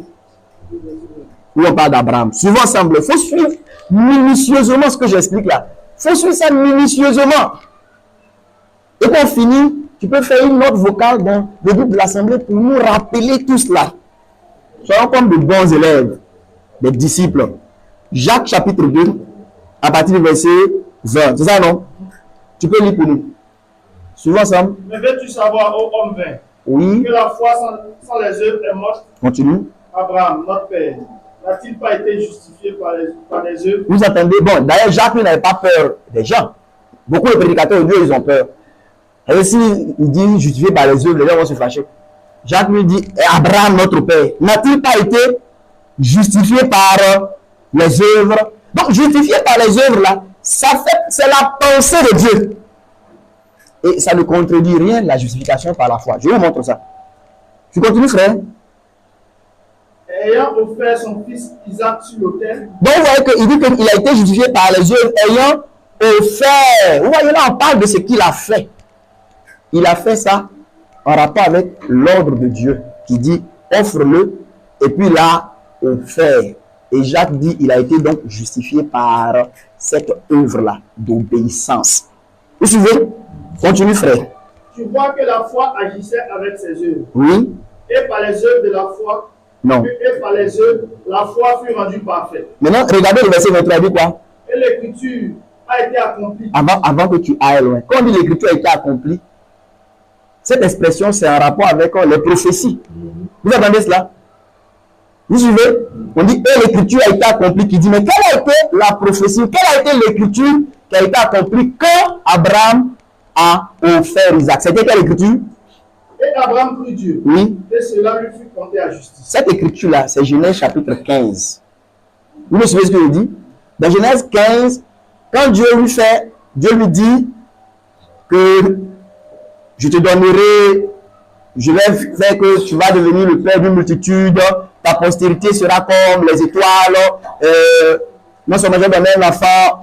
S1: Où on parle d'Abraham. Suivons ensemble. Il faut suivre minutieusement ce que j'explique là. Il faut suivre ça minutieusement. Et quand on finit, tu peux faire une note vocale dans le groupe de l'Assemblée pour nous rappeler tout cela. Soyons comme de bons élèves, des disciples. Jacques chapitre 2, à partir du verset 20. C'est ça, non? Tu peux lire pour nous. Suivons ensemble.
S3: Mais veux-tu savoir, ô homme vain,
S1: Oui.
S3: que la foi sans les œuvres est morte?
S1: Continue.
S3: Abraham, notre père, n'a-t-il pas été justifié par les œuvres?
S1: Vous attendez. Bon, d'ailleurs, Jacques n'avait pas peur des gens. Beaucoup de prédicateurs aujourd'hui, ils ont peur. Et s'il dit justifié par les œuvres, les gens vont se fâcher. Jacques lui dit, Abraham, notre père, n'a-t-il pas été justifié par les œuvres? Donc, justifié par les œuvres, là, ça fait, c'est la pensée de Dieu. Et ça ne contredit rien, la justification par la foi. Je vous montre ça. Tu continues, frère?
S3: Ayant offert son fils Isaac sur l'autel.
S1: Donc, vous voyez qu'il dit qu'il a été justifié par les œuvres ayant offert. Vous voyez là, on parle de ce qu'il a fait. Il a fait ça en rapport avec l'ordre de Dieu qui dit offre-le et puis là, offert. Et Jacques dit il a été donc justifié par cette œuvre-là d'obéissance. Vous suivez? Continue, frère.
S3: Tu vois que la foi agissait avec ses œuvres.
S1: Oui?
S3: Et par les œuvres de la foi,
S1: Non.
S3: et par les œuvres, la foi fut rendue parfaite.
S1: Maintenant, regardez le verset 23, dit quoi?
S3: Et l'écriture a été accomplie.
S1: Avant que tu ailles loin. Quand on dit l'écriture a été accomplie, cette expression, c'est en rapport avec les prophéties. Vous entendez cela? Vous suivez? On dit, et l'écriture a été accomplie, qui dit, mais quelle a été la prophétie? Quelle a été l'écriture qui a été accomplie quand Abraham a offert Isaac? C'était quelle écriture?
S3: Et Abraham crut Dieu.
S1: Oui.
S3: Et cela lui fut compté à justice.
S1: Cette écriture-là, c'est Genèse chapitre 15. Vous me suivez ce que je dis? Dans Genèse 15, quand Dieu lui dit que je te donnerai, je vais faire que tu vas devenir le père d'une multitude, ta postérité sera comme les étoiles. Non seulement je vais donner un enfant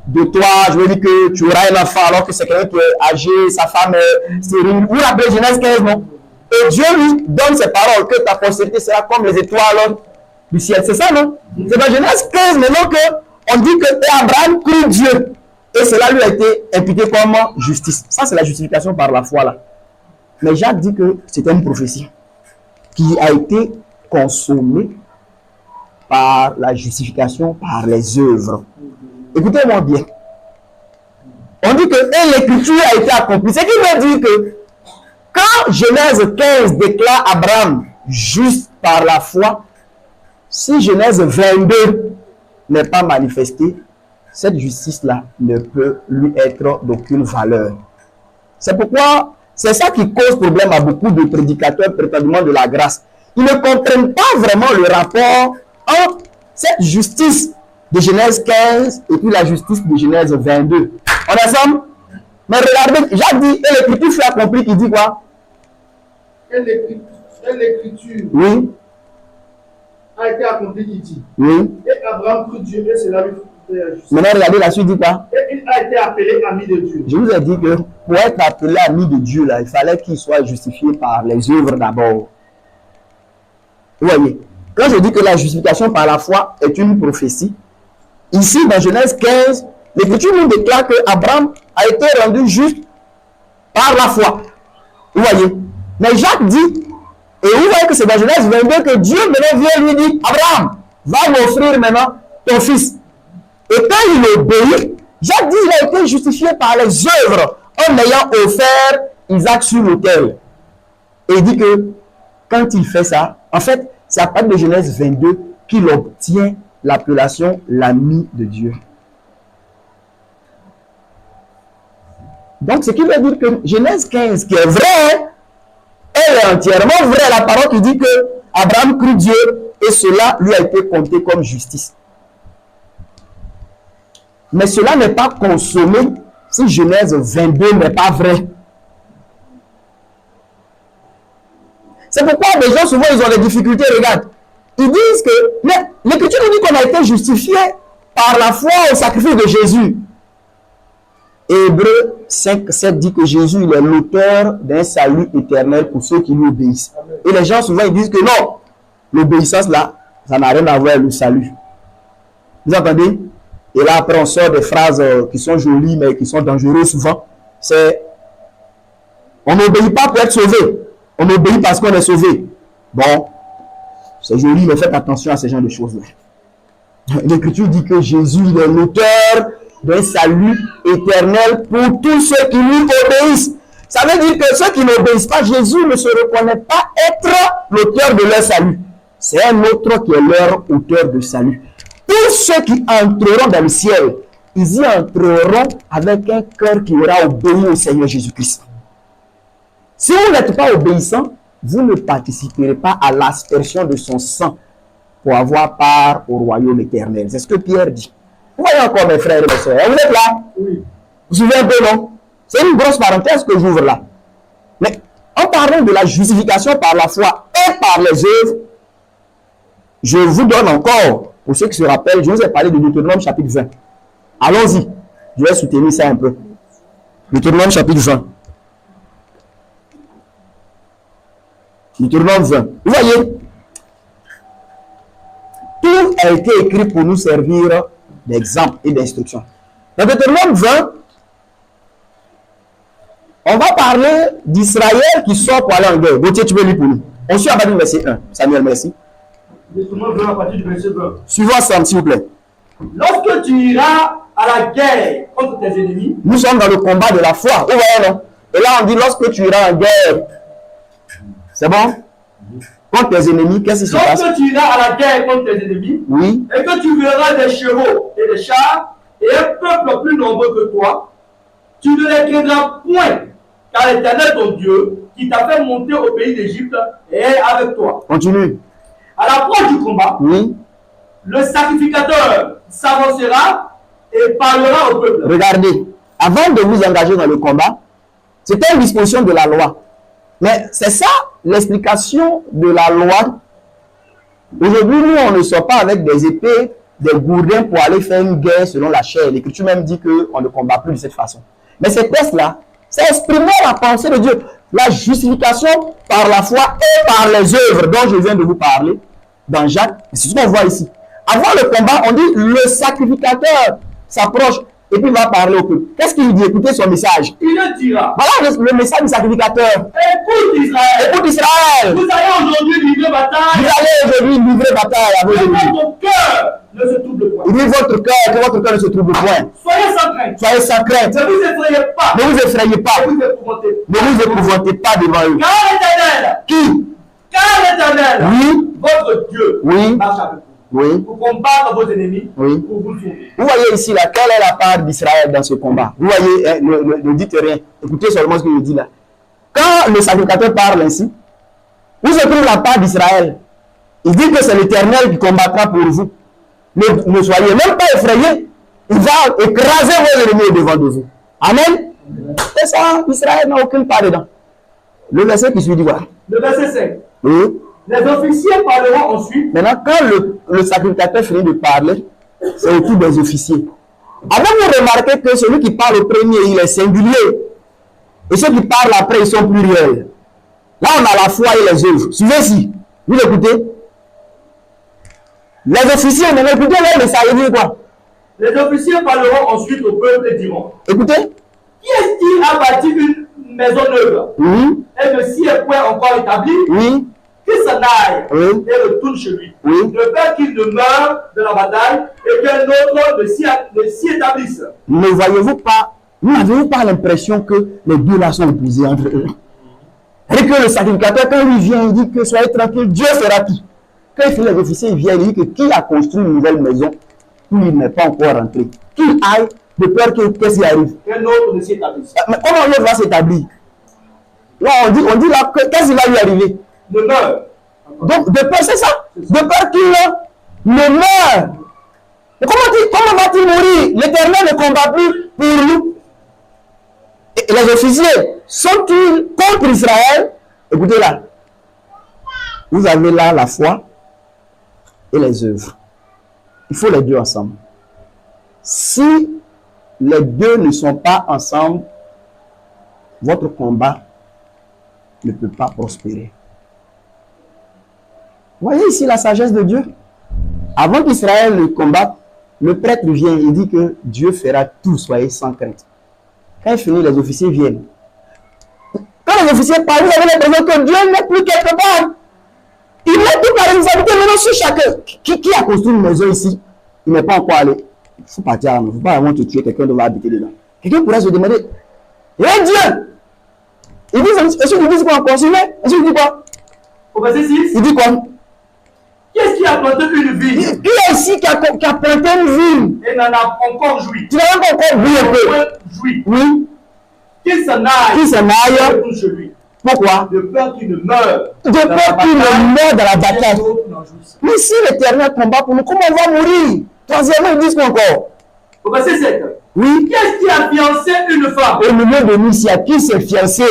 S1: de toi, je veux dire que tu auras un enfant alors que c'est quelqu'un qui est âgé, sa femme est stérile. Vous rappelez Genèse 15, non? Et Dieu lui donne ces paroles, que ta postérité sera comme les étoiles du ciel. C'est ça, non? C'est dans Genèse 15 maintenant qu'on dit que Abraham crut Dieu. Et cela lui a été imputé comme justice. Ça, c'est la justification par la foi là. Mais Jacques dit que c'était une prophétie qui a été consommée par la justification par les œuvres. Écoutez-moi bien. On dit que l'écriture a été accomplie. Ce qui veut dire que quand Genèse 15 déclare Abraham juste par la foi, si Genèse 22 n'est pas manifestée, cette justice-là ne peut lui être d'aucune valeur. C'est pourquoi, c'est ça qui cause problème à beaucoup de prédicateurs prétendument de la grâce. Ils ne comprennent pas vraiment le rapport entre cette justice de Genèse 15 et puis la justice de Genèse 22. On est ensemble? Mais regardez, Jacques dit, et l'écriture fut accomplie, il dit quoi?
S3: Et l'écriture
S1: Oui.
S3: a été accomplie, il dit.
S1: Oui.
S3: Et Abraham crut Dieu et cela lui fut compté à justice.
S1: Maintenant, regardez la suite, dit quoi?
S3: Et il a été appelé ami de Dieu.
S1: Je vous ai dit que pour être appelé ami de Dieu, là, il fallait qu'il soit justifié par les œuvres d'abord. Vous voyez, quand je dis que la justification par la foi est une prophétie, ici dans Genèse 15, l'Écriture nous déclare que Abraham a été rendu juste par la foi. Vous voyez? Mais Jacques dit, et vous voyez que c'est dans Genèse 22 que Dieu maintenant vient lui dire, Abraham, va m'offrir maintenant ton fils. Et quand il obéit, Jacques dit qu'il a été justifié par les œuvres en ayant offert Isaac sur l'autel. Et il dit que quand il fait ça, en fait, c'est à partir de Genèse 22 qu'il obtient l'appellation l'ami de Dieu. Donc, ce qui veut dire que Genèse 15, qui est vrai, elle est entièrement vraie. La parole qui dit que Abraham crut Dieu et cela lui a été compté comme justice. Mais cela n'est pas consommé si Genèse 22 n'est pas vrai. C'est pourquoi les gens souvent ils ont des difficultés. Regarde, ils disent que l'Écriture nous dit qu'on a été justifié par la foi au sacrifice de Jésus. Et Hébreux 5:7 dit que Jésus il est l'auteur d'un salut éternel pour ceux qui lui obéissent. Et les gens souvent ils disent que non, l'obéissance là, ça n'a rien à voir avec le salut. Vous entendez? Et là après on sort des phrases qui sont jolies mais qui sont dangereuses souvent. C'est on n'obéit pas pour être sauvé. On obéit parce qu'on est sauvé. Bon, c'est joli, mais faites attention à ce genre de choses-là. L'Écriture dit que Jésus il est l'auteur d'un salut éternel pour tous ceux qui lui obéissent. Ça veut dire que ceux qui n'obéissent pas, Jésus ne se reconnaît pas être l'auteur de leur salut. C'est un autre qui est leur auteur de salut. Tous ceux qui entreront dans le ciel, ils y entreront avec un cœur qui aura obéi au Seigneur Jésus-Christ. Si vous n'êtes pas obéissant, vous ne participerez pas à l'aspersion de son sang pour avoir part au royaume éternel. C'est ce que Pierre dit. Vous voyez encore mes frères et mes sœurs, vous êtes là? Oui. Vous vous souvenez un peu, non? C'est une grosse parenthèse que j'ouvre là. Mais en parlant de la justification par la foi et par les œuvres, je vous donne encore, pour ceux qui se rappellent, je vous ai parlé de Deutéronome chapitre 20. Allons-y. Je vais soutenir ça un peu. Deutéronome chapitre 20. Deutéronome 20. Vous voyez, tout a été écrit pour nous servir d'exemple et d'instruction. Dans Deutéronome 20, on va parler d'Israël qui sort pour aller en guerre. Gauthier, tu peux lire pour nous. On suit à partir du verset 1. Samuel, merci.
S3: Deutéronome 20 à partir du verset 20.
S1: Suivons Sam, s'il vous plaît.
S3: Lorsque tu iras à la guerre contre tes ennemis.
S1: Nous sommes dans le combat de la foi. Vous voyez, non? Et là, on dit lorsque tu iras en guerre. C'est bon? Contre tes ennemis, qu'est-ce qui se passe?
S3: Lorsque tu iras à la guerre contre tes ennemis,
S1: oui,
S3: et que tu verras des chevaux et des chars et un peuple plus nombreux que toi, tu ne les craindras point, car l'Éternel ton Dieu, qui t'a fait monter au pays d'Égypte, est avec toi.
S1: Continue.
S3: À l'approche du combat,
S1: oui,
S3: le sacrificateur s'avancera et parlera au peuple.
S1: Regardez, avant de vous engager dans le combat, c'était une disposition de la loi. Mais c'est ça l'explication de la loi. Aujourd'hui, nous, on ne sort pas avec des épées, des gourdins pour aller faire une guerre selon la chair. L'Écriture même dit qu'on ne combat plus de cette façon. Mais ces textes-là, c'est exprimer la pensée de Dieu. La justification par la foi et par les œuvres dont je viens de vous parler dans Jacques. C'est ce qu'on voit ici. Avant le combat, on dit le sacrificateur s'approche et puis il va parler au peuple. Qu'est-ce qu'il dit? Écoutez son message.
S3: Il le dira.
S1: Voilà le message du sacrificateur.
S3: Écoute Israël.
S1: Écoute Israël.
S3: Vous allez aujourd'hui livrer bataille.
S1: Vous allez aujourd'hui livrer bataille à vos ennemis.
S3: Votre cœur ne se trouble point.
S1: Il dit votre cœur, que votre cœur ne se trouble point.
S3: Soyez sans crainte.
S1: Soyez sans crainte.
S3: Ne vous effrayez pas.
S1: Ne vous effrayez pas.
S3: Ne vous épouvantez pas.
S1: Ne vous épouvantez pas devant eux.
S3: Car l'Éternel.
S1: Qui?
S3: Car l'Éternel.
S1: Oui.
S3: Votre Dieu.
S1: Oui.
S3: Marche avec vous.
S1: Oui.
S3: Pour combattre vos ennemis.
S1: Oui.
S3: Pour vous sauver.
S1: Vous voyez ici, là, quelle est la part d'Israël dans ce combat? Vous voyez, hein, ne dites rien. Écoutez seulement ce que je dis là. Quand le sacrificateur parle ainsi, où se trouve la part d'Israël? Il dit que c'est l'Éternel qui combattra pour vous. Ne soyez même pas effrayés. Il va écraser vos ennemis devant de vous. Amen. C'est ça, Israël n'a aucune part dedans. Le verset qui suit dit quoi?
S3: Le verset 5.
S1: Oui.
S3: Les officiers parleront ensuite.
S1: Maintenant, quand le sacrificateur finit de parler, c'est au tour des officiers. Avez-vous remarqué que celui qui parle au premier, il est singulier? Et ceux qui parlent après, ils sont pluriels. Là, on a la foi et les œuvres. Suivez-y. Vous l'écoutez? Les officiers, on a écouté là, mais ça veut dire quoi?
S3: Les officiers parleront ensuite au peuple et diront,
S1: Écoutez.
S3: qui est-ce qui a bâti une maison neuve
S1: Oui.
S3: et ne s'y est point encore établi?
S1: Oui.
S3: Qu'il s'en aille
S1: Oui.
S3: et retourne chez lui.
S1: Oui.
S3: De peur qu'il ne meure de la bataille et qu'un autre ne s'y établisse.
S1: Ne voyez-vous pas, n'avez-vous pas l'impression que les deux là sont opposés entre eux? Et que le sacrificateur, quand il vient, il dit que soyez tranquille, Dieu fera tout. Quand il finit les officiers, il vient, il dit que qui a construit une nouvelle maison, il n'est pas encore rentré. Qu'il aille de peur que qu'est-ce qui arrive.
S3: Qu'un autre ne s'y établisse.
S1: Mais comment l'autre va s'établir? Là, on dit là, qu'est-ce qui va lui arriver?
S3: Ne meurt.
S1: Donc, de peur, c'est ça. De peur qu'il ne meure. Mais comment va-t-il mourir? L'Éternel ne combat plus pour nous. Et les officiers sont-ils contre Israël? Écoutez là. Vous avez là la foi et les œuvres. Il faut les deux ensemble. Si les deux ne sont pas ensemble, votre combat ne peut pas prospérer. Voyez ici la sagesse de Dieu. Avant qu'Israël le combatte, le prêtre vient et dit que Dieu fera tout, soyez sans crainte. Quand il finit, les officiers viennent. Quand les officiers parlent, vous avez l'impression que Dieu n'est plus quelque part. Il met toute la responsabilité maintenant sur chacun. Qui a construit une maison ici? Il n'est pas encore allé. Il faut partir, il ne faut pas vraiment te tuer, quelqu'un doit habiter dedans. Quelqu'un pourrait se demander, eh Dieu! Il dit, est-ce qu'il dit quoi encore? Est-ce qu'il dit quoi?
S3: Au verset 6,
S1: Il dit quoi?
S3: qui est-ce qui a planté une vigne
S1: Qui est ici qui a planté une vigne?
S3: et n'en a encore joui?
S1: Tu n'as même pas encore vu un peu.
S3: Joui.
S1: Oui.
S3: Qu'il s'en aille.
S1: Qu'il s'en aille.
S3: Et retourne chez lui.
S1: Pourquoi?
S3: De peur qu'il ne meure.
S1: De peur qu'il ne meure dans la bataille.
S3: Et l'autre n'en jouisse.
S1: Mais si l'Éternel combat pour nous, comment on va mourir? Troisièmement, ils disent quoi encore?
S3: Au verset 7,
S1: Oui.
S3: qui est-ce qui a fiancé une femme
S1: Au milieu de nous, s'il y a qui s'est fiancé,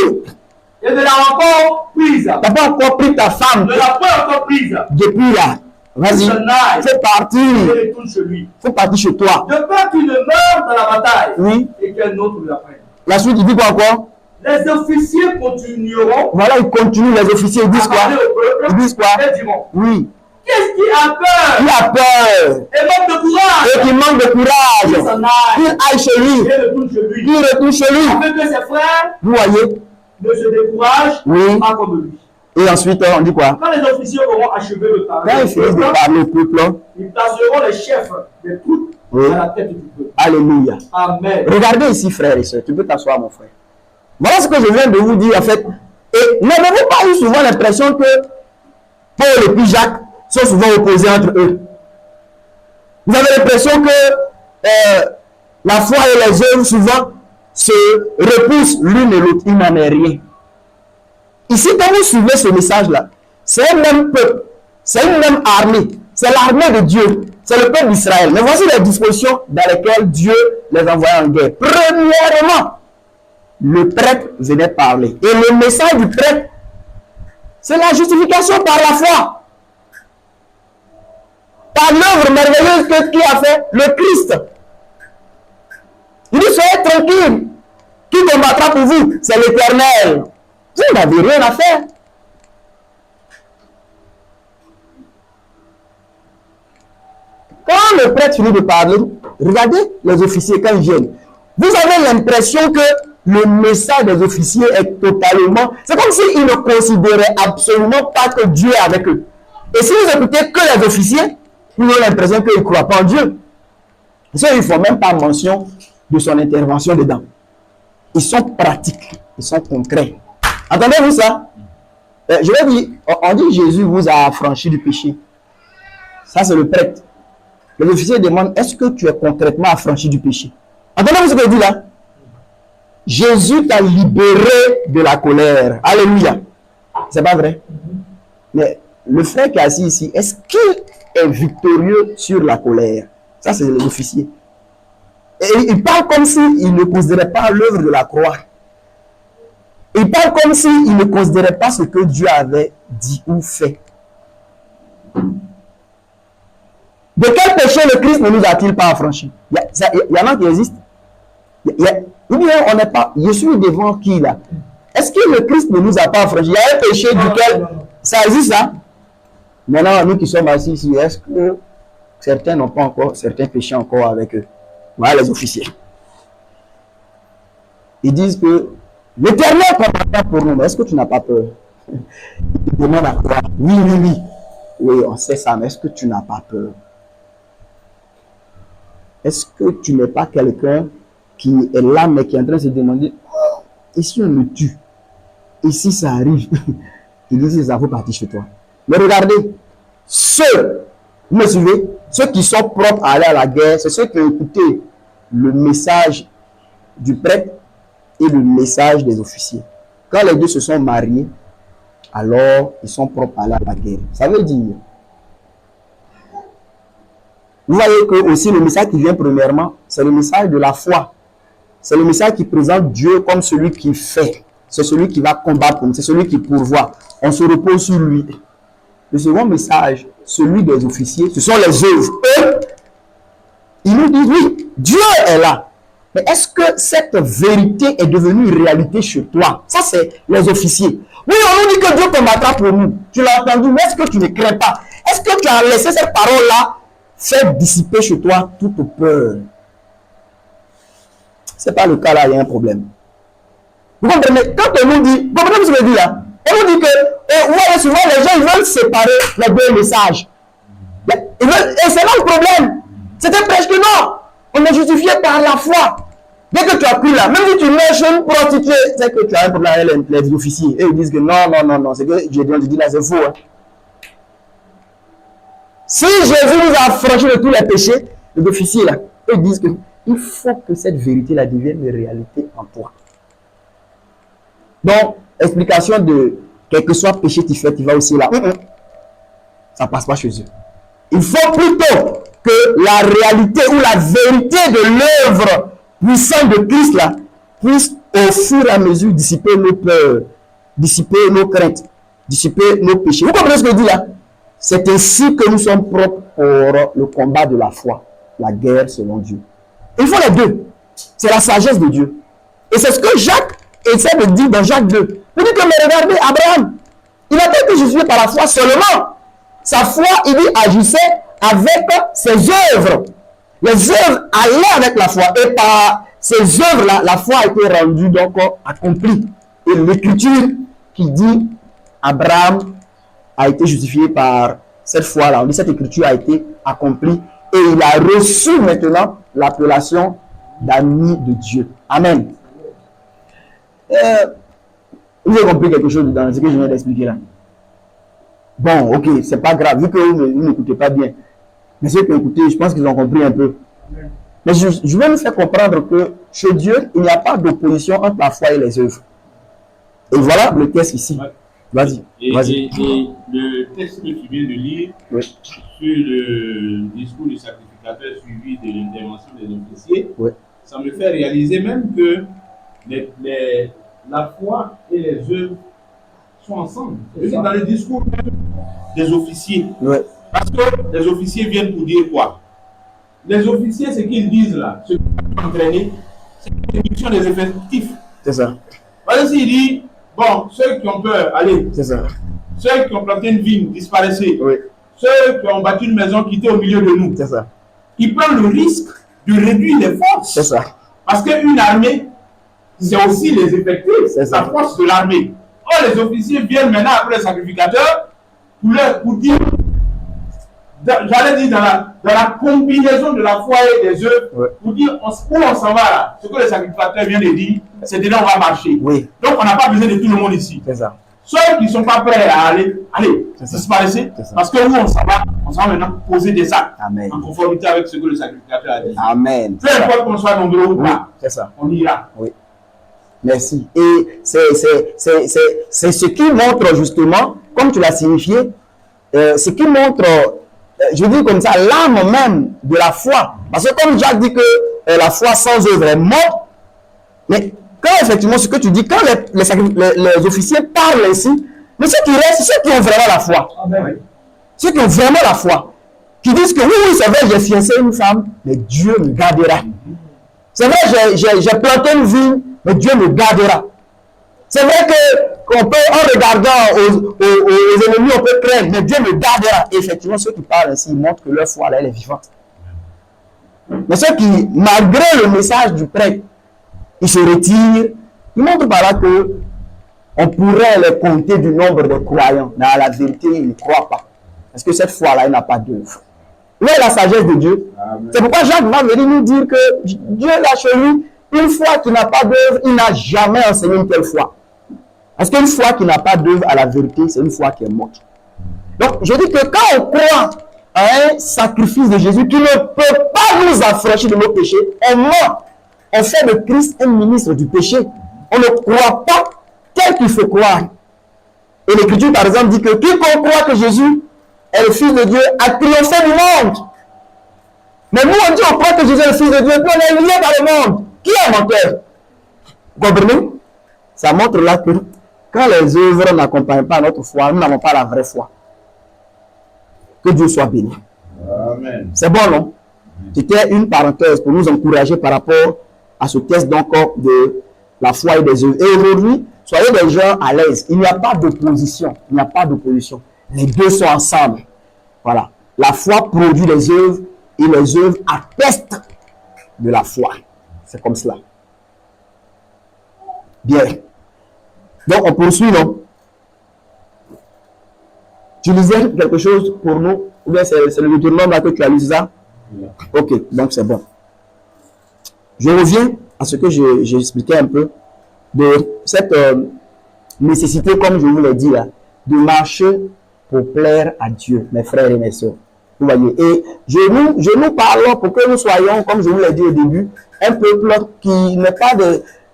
S3: et ne l'a encore prise?
S1: tu n'as pas encore pris ta femme
S3: Ne l'a pas encore prise.
S1: depuis là. Vas-y,
S3: S'en aille.
S1: fais partir.
S3: Et retourne chez lui.
S1: Fais partir chez toi.
S3: De peur qu'il ne meure dans la bataille.
S1: Oui.
S3: Et qu'un autre la prenne.
S1: La suite, il dit quoi encore?
S3: Les officiers continueront
S1: Voilà, ils continuent, les officiers, ils disent
S3: à
S1: quoi?
S3: parler au peuple.
S1: Ils disent quoi?
S3: Et diront,
S1: Oui.
S3: qu'est-ce qui a peur
S1: Qui a peur
S3: et manque de courage?
S1: et qui manque de
S3: Qu'il
S1: courage,
S3: s'en
S1: qu'il
S3: aille.
S1: aille chez lui,
S3: Et retourne chez lui.
S1: qu'il retourne chez lui.
S3: Afin que ses frères
S1: Vous voyez?
S3: ne se découragent
S1: Oui.
S3: pas comme lui.
S1: Et ensuite, on dit quoi?
S3: Quand les officiers auront achevé de parler
S1: Quand
S3: au
S1: ils finissent de
S3: peuple,
S1: parler au peuple,
S3: ils placeront les chefs des troupes
S1: Oui.
S3: à la tête du peuple.
S1: alléluia.
S3: Amen.
S1: Regardez ici, frères et sœurs, tu peux t'asseoir, mon frère. Voilà ce que je viens de vous dire, en fait. Et n'avez-vous pas eu souvent l'impression que Paul et puis Jacques sont souvent opposés entre eux? Vous avez l'impression que la foi et les œuvres souvent se repoussent l'une et l'autre. Il n'en est rien. Ici, quand vous suivez ce message-là, c'est un même peuple, c'est une même armée, c'est l'armée de Dieu, c'est le peuple d'Israël. Mais voici les dispositions dans lesquelles Dieu les envoie en guerre. Premièrement, le prêtre venait parler. Et le message du prêtre, c'est la justification par la foi. Par l'œuvre merveilleuse que qui a fait le Christ. Il dit, soyez tranquille. Qui combattra pour vous? C'est l'Éternel. Vous n'avez rien à faire. Quand le prêtre finit de parler, regardez les officiers quand ils viennent. Vous avez l'impression que le message des officiers est totalement... C'est comme s'ils ne considéraient absolument pas que Dieu est avec eux. Et si vous écoutez que les officiers, vous avez l'impression qu'ils ne croient pas en Dieu. Ça, ils ne font même pas mention de son intervention dedans. Ils sont pratiques, ils sont concrets. Entendez-vous ça? Je vais dire, on dit Jésus vous a affranchi du péché. Ça, c'est le prêtre. Les officiers demandent, est-ce que tu es concrètement affranchi du péché? Entendez-vous ce que je dis là? Jésus t'a libéré de la colère. Alléluia. C'est pas vrai? Mais le frère qui est assis ici, est-ce qu'il est victorieux sur la colère? Ça, c'est les officiers. Et il parle comme s'il ne considérait pas l'œuvre de la croix. Il parle comme s'il ne considérait pas ce que Dieu avait dit ou fait. De quel péché le Christ ne nous a-t-il pas affranchis? Il y en a qui existent. Ou bien on n'est pas. Je suis devant qui là? Est-ce que le Christ ne nous a pas affranchis? Il y a un péché duquel ça existe, ça? Maintenant, nous qui sommes assis ici, est-ce que certains n'ont pas encore, certains péchés encore avec eux. Voilà les officiers. Ils disent que l'Éternel combattra pour nous. Mais est-ce que tu n'as pas peur? Ils demandent à toi. Oui, oui, oui. Oui, on sait ça, mais est-ce que tu n'as pas peur? Est-ce que tu n'es pas quelqu'un qui est là, mais qui est en train de se demander, oh, et si on me tue? Et si ça arrive? Ils disent, ça faut partir chez toi. Mais regardez, ceux, vous me suivez, ceux qui sont propres à aller à la guerre, c'est ceux qui ont écouté le message du prêtre et le message des officiers. Quand les deux se sont mariés, alors ils sont propres à aller à la guerre. Ça veut dire, vous voyez que aussi le message qui vient premièrement, c'est le message de la foi. C'est le message qui présente Dieu comme celui qui fait. C'est celui qui va combattre, c'est celui qui pourvoit. On se repose sur lui. Le second message, celui des officiers, ce sont les œuvres. Eux, ils nous disent, oui, Dieu est là. Mais est-ce que cette vérité est devenue une réalité chez toi? Ça, c'est les officiers. Oui, on nous dit que Dieu combattra pour nous. Tu l'as entendu, mais est-ce que tu ne crains pas? Est-ce que tu as laissé cette parole-là faire dissiper chez toi toute peur? Ce n'est pas le cas là, il y a un problème. Vous comprenez? Quand on nous dit, vous comprenez ce que je dis là? On nous dit que, ouais, souvent les gens ils veulent séparer les deux messages. Et c'est là le problème. C'est un prêche que non. On est justifié par la foi. Dès que tu as pris là, même si tu mets chez une prostituée, c'est que tu as un problème avec les officiers. Et ils disent que non, c'est que Dieu dit là, c'est faux. Hein. Si Jésus nous a affranchis de tous les péchés, les officiers là, ils disent qu'il faut que cette vérité là devienne une réalité en toi. Donc, explication de quel que soit péché tu fais, tu vas aussi là. Ça ne passe pas chez eux. Il faut plutôt que la réalité ou la vérité de l'œuvre puissante de Christ là puisse au fur et à mesure dissiper nos peurs, dissiper nos craintes, dissiper nos péchés. Vous comprenez ce que je dis là? C'est ainsi que nous sommes propres pour le combat de la foi, la guerre selon Dieu. Il faut les deux. C'est la sagesse de Dieu. Et c'est ce que Jacques essaie de dire dans Jacques 2. Il dit que, mais regardez, Abraham, il n'a pas été justifié par la foi seulement. Sa foi, il dit, agissait avec ses œuvres. Les œuvres allaient avec la foi. Et par ces œuvres-là, la foi a été rendue donc accomplie. Et l'écriture qui dit, Abraham a été justifié par cette foi-là. On dit, cette écriture a été accomplie. Et il a reçu maintenant l'appellation d'ami de Dieu. Amen. Vous avez compris quelque chose dans ce que je viens d'expliquer là? Bon, ok, c'est pas grave, vu que vous n'écoutez pas bien. Mais ceux qui écoutent, je pense qu'ils ont compris un peu. Mais je vais vous faire comprendre que chez Dieu, il n'y a pas d'opposition entre la foi et les œuvres. Et voilà le texte ici. Vas-y.
S2: Et le texte que tu viens de lire sur le discours du sacrificateur suivi de l'intervention des officiers, ça me fait réaliser même que la foi et les œuvres sont ensemble. C'est dans le discours des officiers. Parce que les officiers viennent pour dire quoi? Les officiers, ce qu'ils disent là, ce qu'ils ont entraîné, c'est la réduction des effectifs.
S1: C'est ça.
S2: Parce que s'il dit, bon, ceux qui ont peur, allez.
S1: C'est ça.
S2: Ceux qui ont planté une vigne, disparaissez. Ceux qui ont bâti une maison, quittez au milieu de nous.
S1: C'est ça.
S2: Ils prennent le risque de réduire les forces.
S1: C'est ça.
S2: Parce qu'une armée, c'est aussi les effectifs, la force de l'armée. Or, les officiers viennent maintenant après les sacrificateurs pour dire, j'allais dire dans la combinaison de la foi et des œuvres, pour dire où on s'en va là. Ce que les sacrificateurs viennent de dire, c'est dedans on va marcher. Donc on n'a pas besoin de tout le monde ici.
S1: C'est ça.
S2: Ceux qui ne sont pas prêts à aller, disparaissez. Parce que où on s'en va maintenant poser des actes.
S1: Amen.
S2: En conformité avec ce que le sacrificateur a dit.
S1: Amen.
S2: Peu importe qu'on soit nombreux ou pas,
S1: c'est ça.
S2: On ira.
S1: Oui. Merci. Et c'est ce qui montre justement, comme tu l'as signifié, ce qui montre, je veux dire comme ça, l'âme même de la foi. Parce que comme Jacques dit que la foi sans œuvre est morte, mais quand effectivement ce que tu dis, quand les officiers parlent ainsi, mais ceux qui restent, ceux qui ont vraiment la foi. Amen. Ceux qui ont vraiment la foi, qui disent que oui, c'est vrai, j'ai fiancé une femme, mais Dieu me gardera. C'est vrai, j'ai planté une vigne, mais Dieu me gardera. C'est vrai que en regardant aux ennemis, on peut craindre, mais Dieu me gardera. Et effectivement, ceux qui parlent ainsi, ils montrent que leur foi, là, elle est vivante. Mais ceux qui, malgré le message du prêtre, ils se retirent, ils montrent par là que on pourrait les compter du nombre de croyants. Mais à la vérité, ils ne croient pas. Parce que cette foi-là, elle n'a pas d'œuvre. Où est la sagesse de Dieu? C'est pourquoi Jacques va venir nous dire que Dieu l'a chez lui, une foi qui n'a pas d'œuvre, il n'a jamais enseigné une telle foi. Parce qu'une foi qui n'a pas d'œuvre à la vérité, c'est une foi qui est morte. Donc, je dis que quand on croit à un sacrifice de Jésus qui ne peut pas nous affranchir de nos péchés, on ment. On fait de Christ un ministre du péché. On ne croit pas tel qu'il faut croire. Et l'Écriture, par exemple, dit que quiconque croit que Jésus est le Fils de Dieu a triomphé du monde. Mais nous, on dit on croit que Jésus est le Fils de Dieu, puis on est lié par le monde. Qui est menteur? Vous comprenez? Ça montre là que quand les œuvres n'accompagnent pas notre foi, nous n'avons pas la vraie foi. Que Dieu soit béni.
S2: Amen.
S1: C'est bon, non? C'était une parenthèse pour nous encourager par rapport à ce test d'encore de la foi et des œuvres. Et aujourd'hui, soyez des gens à l'aise. Il n'y a pas d'opposition. Il n'y a pas d'opposition. Les deux sont ensemble. Voilà. La foi produit les œuvres et les œuvres attestent de la foi. C'est comme cela. Bien. Donc, on poursuit, non? Tu lisais quelque chose pour nous? Ou bien c'est le retournement là que tu as lu ça? Ok, donc c'est bon. Je reviens à ce que j'ai expliqué un peu de cette nécessité, comme je vous l'ai dit là, de marcher pour plaire à Dieu, mes frères et mes sœurs. Vous voyez, et je nous parle pour que nous soyons, comme je vous l'ai dit au début, un peuple qui n'est pas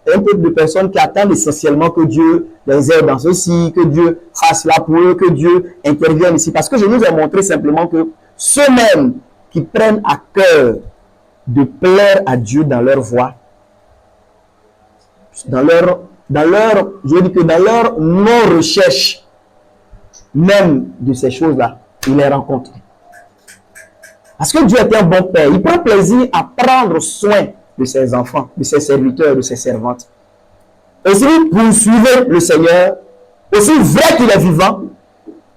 S1: un peuple de personnes qui attendent essentiellement que Dieu les aide dans ceci, que Dieu fasse là pour eux, que Dieu intervienne ici. Parce que je vous ai montré simplement que ceux-mêmes qui prennent à cœur de plaire à Dieu dans leur voie, dans leur non-recherche même de ces choses-là, il les rencontre. Parce que Dieu est un bon père. Il prend plaisir à prendre soin de ses enfants, de ses serviteurs, de ses servantes. Et si vous poursuivez le Seigneur, aussi vrai qu'il est vivant,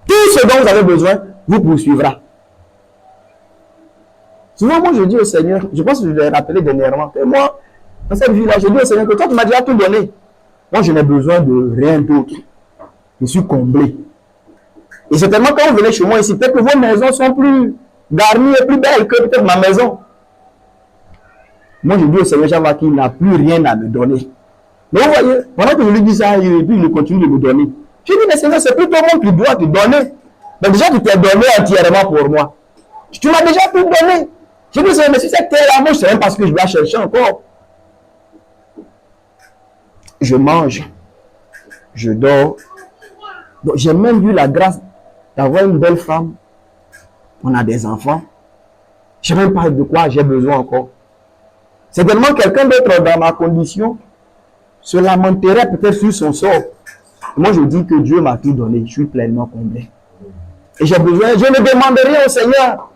S1: tout ce dont vous avez besoin vous poursuivra. Souvent, moi, je dis au Seigneur, je pense que je l'ai rappelé dernièrement, que moi, dans cette vie-là, je dis au Seigneur que toi, tu m'as déjà tout donné. Moi, je n'ai besoin de rien d'autre. Je suis comblé. Et certainement, quand vous venez chez moi ici, peut-être que vos maisons sont plus garnies et plus belles que peut-être ma maison. Moi, je dis au Seigneur Java qu'il n'a plus rien à me donner. Mais vous voyez, pendant que je lui dis ça, et puis il continue de me donner. Je dis, mais Seigneur, c'est plutôt moi qui dois te donner. Mais déjà, tu t'es donné entièrement pour moi. Tu m'as déjà tout donné. Je dis, Seigneur, mais si cette terre-là, moi, je ne sais même pas ce que je dois chercher encore. Je mange. Je dors. Donc, j'ai même eu la grâce d'avoir une belle femme. On a des enfants. Je ne sais même pas de quoi j'ai besoin encore. C'est tellement quelqu'un d'autre dans ma condition se lamenterait peut-être sur son sort. Moi, je dis que Dieu m'a tout donné. Je suis pleinement comblé. Et j'ai besoin, je ne demande rien au Seigneur.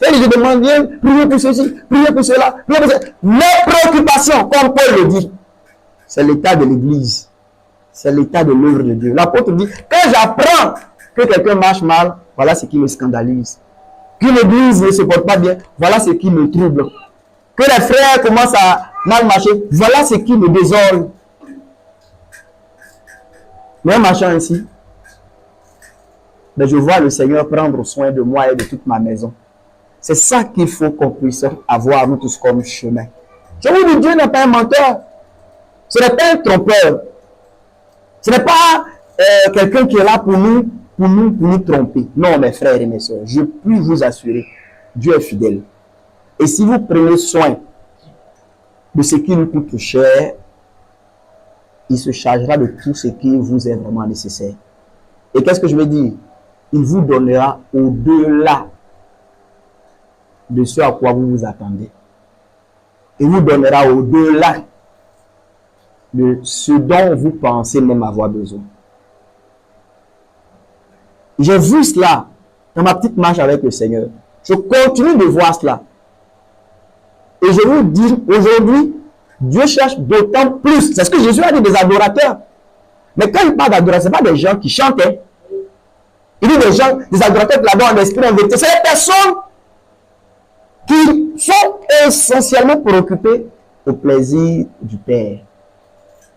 S1: Et je demande rien, priez pour ceci, priez pour cela, priez pour cela. Mes préoccupations, comme Paul le dit, c'est l'état de l'Église. C'est l'état de l'œuvre de Dieu. L'apôtre dit, quand j'apprends que quelqu'un marche mal, voilà ce qui me scandalise. Qu'une église ne se porte pas bien, voilà ce qui me trouble. Que les frères commencent à mal marcher, voilà ce qui me désole. Mais en marchant ainsi, je vois le Seigneur prendre soin de moi et de toute ma maison. C'est ça qu'il faut qu'on puisse avoir, nous tous, comme chemin. Je vous dis, Dieu n'est pas un menteur. Ce n'est pas un trompeur. Ce n'est pas quelqu'un qui est là pour nous tromper. Non, mes frères et mes soeurs, je puis vous assurer, Dieu est fidèle. Et si vous prenez soin de ce qui nous coûte cher, il se chargera de tout ce qui vous est vraiment nécessaire. Et qu'est-ce que je veux dire? Il vous donnera au-delà de ce à quoi vous vous attendez. Il vous donnera au-delà de ce dont vous pensez même avoir besoin. J'ai vu cela dans ma petite marche avec le Seigneur. Je continue de voir cela. Et je vous dis, aujourd'hui, Dieu cherche d'autant plus. C'est ce que Jésus a dit des adorateurs. Mais quand il parle d'adoration, ce n'est pas des gens qui chantaient. Il dit des gens, des adorateurs qui l'adorent en esprit, en vérité. C'est des personnes qui sont essentiellement préoccupées au plaisir du Père.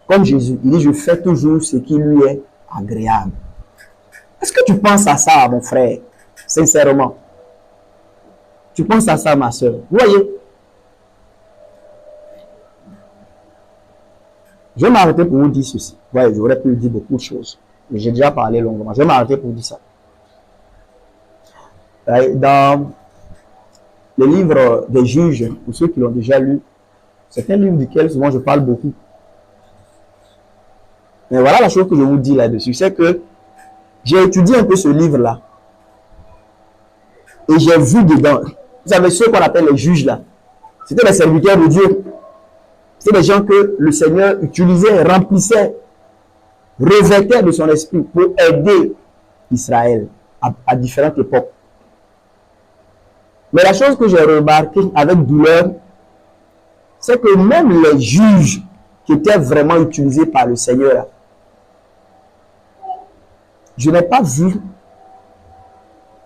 S1: Comme Jésus, il dit, je fais toujours ce qui lui est agréable. Est-ce que tu penses à ça, mon frère? Sincèrement. Tu penses à ça, ma soeur? Vous voyez? Je vais m'arrêter pour vous dire ceci. Ouais, j'aurais pu dire beaucoup de choses. Mais j'ai déjà parlé longuement. Je vais m'arrêter pour vous dire ça. Dans le livre des juges, pour ceux qui l'ont déjà lu, c'est un livre duquel souvent je parle beaucoup. Mais voilà la chose que je vous dis là-dessus, c'est que j'ai étudié un peu ce livre-là. Et j'ai vu dedans, vous savez, ceux qu'on appelle les juges là, c'était les serviteurs de Dieu. C'était des gens que le Seigneur utilisait, remplissait, revêtait de son esprit pour aider Israël à différentes époques. Mais la chose que j'ai remarqué avec douleur, c'est que même les juges qui étaient vraiment utilisés par le Seigneur, je n'ai pas vu